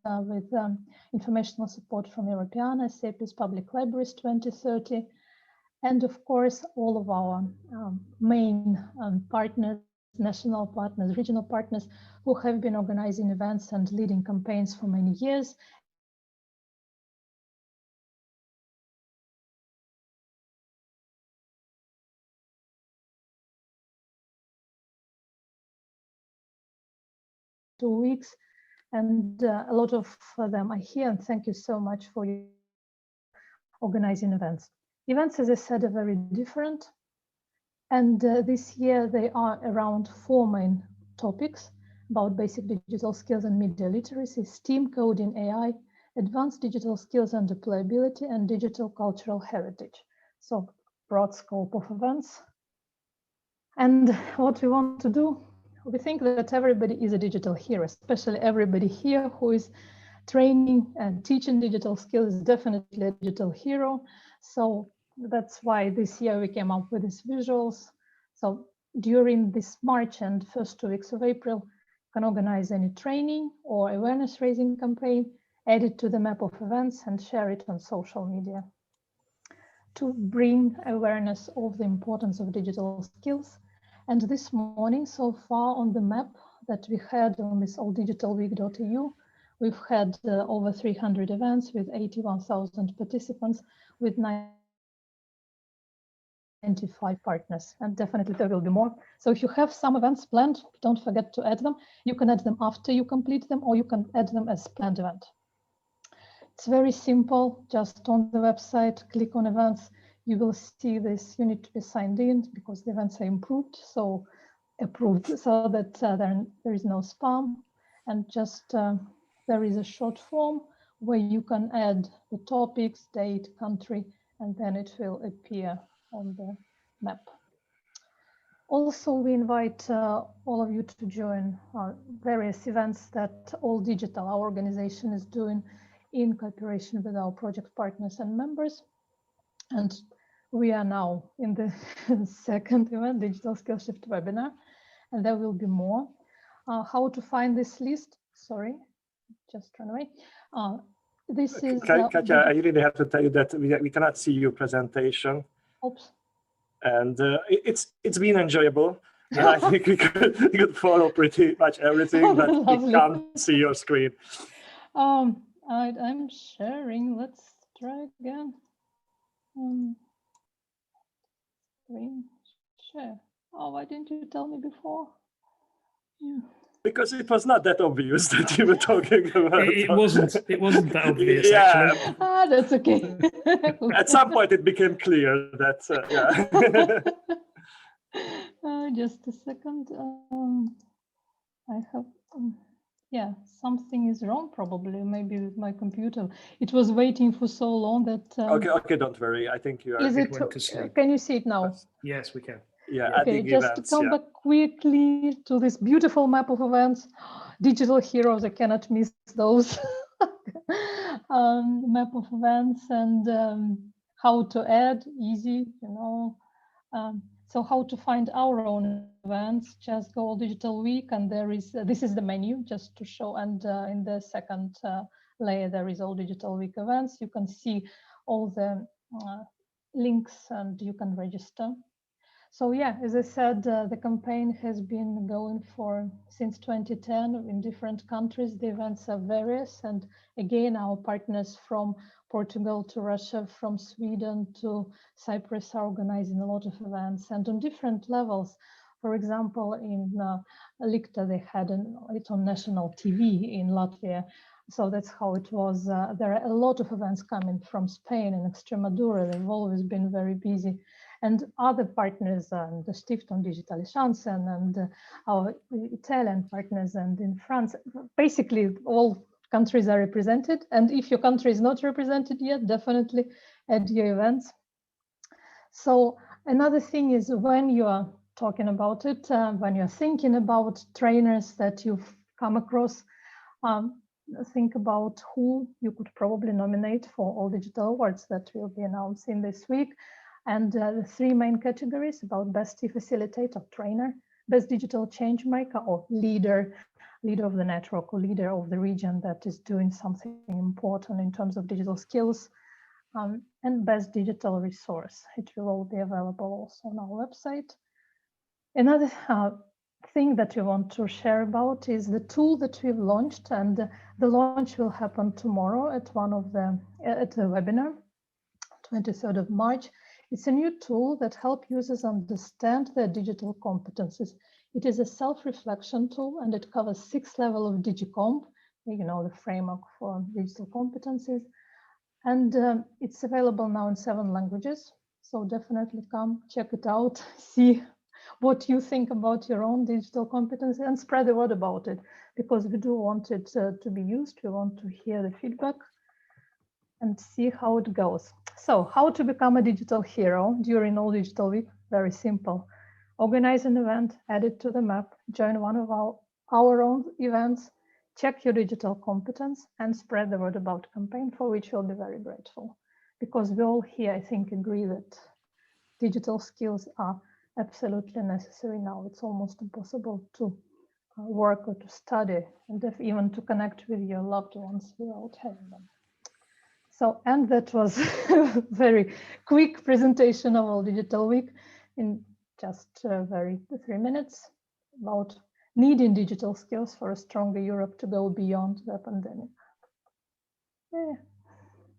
with informational support from Europeana, CEPIS Public Libraries 2030, and of course all of our main partners, national partners, regional partners, who have been organizing events and leading campaigns for many years. Two weeks, and a lot of them are here, and thank you so much for organizing events. Events, as I said, are very different, and this year they are around 4 main topics about basic digital skills and media literacy, STEAM, coding, AI, advanced digital skills and employability, and digital cultural heritage. So broad scope of events. And what we want to do, we think that everybody is a digital hero, especially everybody here who is training and teaching digital skills is definitely a digital hero. So that's why this year we came up with these visuals. So during this March and first 2 weeks of April, you can organize any training or awareness raising campaign, add it to the map of events, and share it on social media. To bring awareness of the importance of digital skills. And this morning, so far on the map that we had on this alldigitalweek.eu, we've had over 300 events with 81,000 participants with 95 partners, and definitely there will be more. So if you have some events planned, don't forget to add them. You can add them after you complete them, or you can add them as planned event. It's very simple, just on the website, click on events. You will see this, you need to be signed in because the events are approved, so that there is no spam. And just there is a short form where you can add the topics, date, country, and then it will appear on the map. Also, we invite all of you to join various events that All Digital, our organization, is doing in cooperation with our project partners and members. And we are now in the second event, Digital SkillShift webinar, and there will be more. How to find this list? Sorry, just run away. This is Katja, I really have to tell you that we cannot see your presentation. Oops. And it's been enjoyable. Yeah. I think we could follow pretty much everything, but we can't see your screen. I'm sharing. Let's try again. Screen share. Oh, why didn't you tell me before? Yeah. Because it was not that obvious that you were talking about. It wasn't that obvious, actually. That's okay. At some point, it became clear that, yeah. Just a second. I have, yeah, something is wrong probably, maybe with my computer. It was waiting for so long that. Okay, don't worry. I think you are. Is it? Can you see it now? Yes, we can. Yeah. Okay, just to come back quickly to this beautiful map of events. Digital heroes, I cannot miss those. Map of events and how to add, easy, you know. So how to find our own events, just go All Digital Week, and there is, this is the menu just to show, and in the second layer there is All Digital Week events. You can see all the links and you can register. So yeah, as I said, the campaign has been going since 2010 in different countries. The events are various, and again, our partners from Portugal to Russia, from Sweden to Cyprus are organizing a lot of events and on different levels. For example, in Likta, they had it on national TV in Latvia. So that's how it was. There are a lot of events coming from Spain and Extremadura. They've always been very busy. And other partners, the Stiftung Digitale Chancen and our Italian partners, and in France, basically all countries are represented. And if your country is not represented yet, definitely add your events. So another thing is when you are talking about it, when you're thinking about trainers that you've come across, think about who you could probably nominate for All Digital Awards that will be announcing this week. And the three main categories about best facilitator, trainer, best digital change maker, or leader of the network, or leader of the region that is doing something important in terms of digital skills, and best digital resource. It will all be available also on our website. Another thing that we want to share about is the tool that we've launched, and the launch will happen tomorrow at the webinar, 23rd of March. It's a new tool that helps users understand their digital competencies. It is a self-reflection tool, and it covers 6 levels of DigiComp, you know, the framework for digital competencies. And it's available now in 7 languages. So definitely come check it out, see what you think about your own digital competency, and spread the word about it, because we do want it to be used. We want to hear the feedback and see how it goes. So how to become a digital hero during All Digital Week? Very simple. Organize an event, add it to the map, join one of our own events, check your digital competence, and spread the word about campaign, for which we'll be very grateful. Because we all here, I think, agree that digital skills are absolutely necessary now. It's almost impossible to work or to study, and if even to connect with your loved ones without having them. So, and that was a very quick presentation of All Digital Week in just 3 minutes about needing digital skills for a stronger Europe to go beyond the pandemic. Yeah.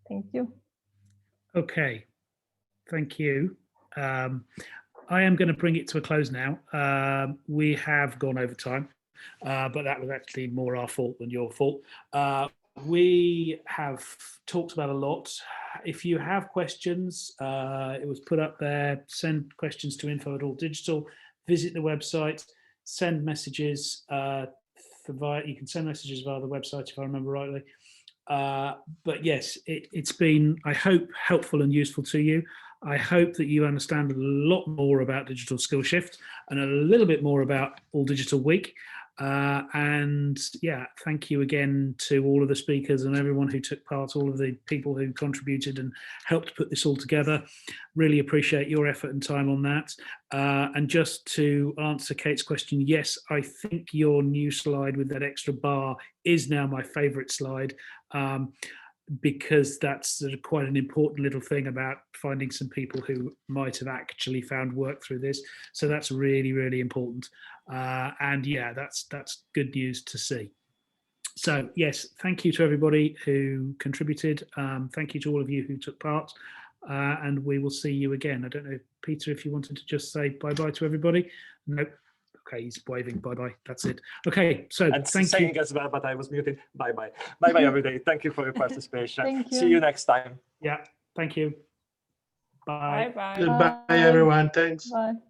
Thank you. Okay, thank you. I am going to bring it to a close now. We have gone over time, but that was actually more our fault than your fault. We have talked about a lot. If you have questions, it was put up there. Send questions to info@alldigital. Visit the website. Send messages. You can send messages via the website if I remember rightly. But yes, it's been, I hope, helpful and useful to you. I hope that you understand a lot more about Digital SkillShift and a little bit more about All Digital Week. And yeah, thank you again to all of the speakers and everyone who took part, all of the people who contributed and helped put this all together. Really appreciate your effort and time on that. And just to answer Kate's question, yes, I think your new slide with that extra bar is now my favorite slide. Because that's quite an important little thing about finding some people who might have actually found work through this. So that's really, really important. And yeah, that's good news to see. So yes, thank you to everybody who contributed. Thank you to all of you who took part. And we will see you again. I don't know, Peter, if you wanted to just say bye-bye to everybody. Nope. Okay, he's waving bye-bye. That's it. Okay, so and thank saying you. as well, but I was muted. Bye-bye. Bye-bye, everybody. Thank you for your participation. Thank you. See you next time. Yeah, thank you. Bye. Bye-bye. Goodbye, everyone. Thanks. Bye.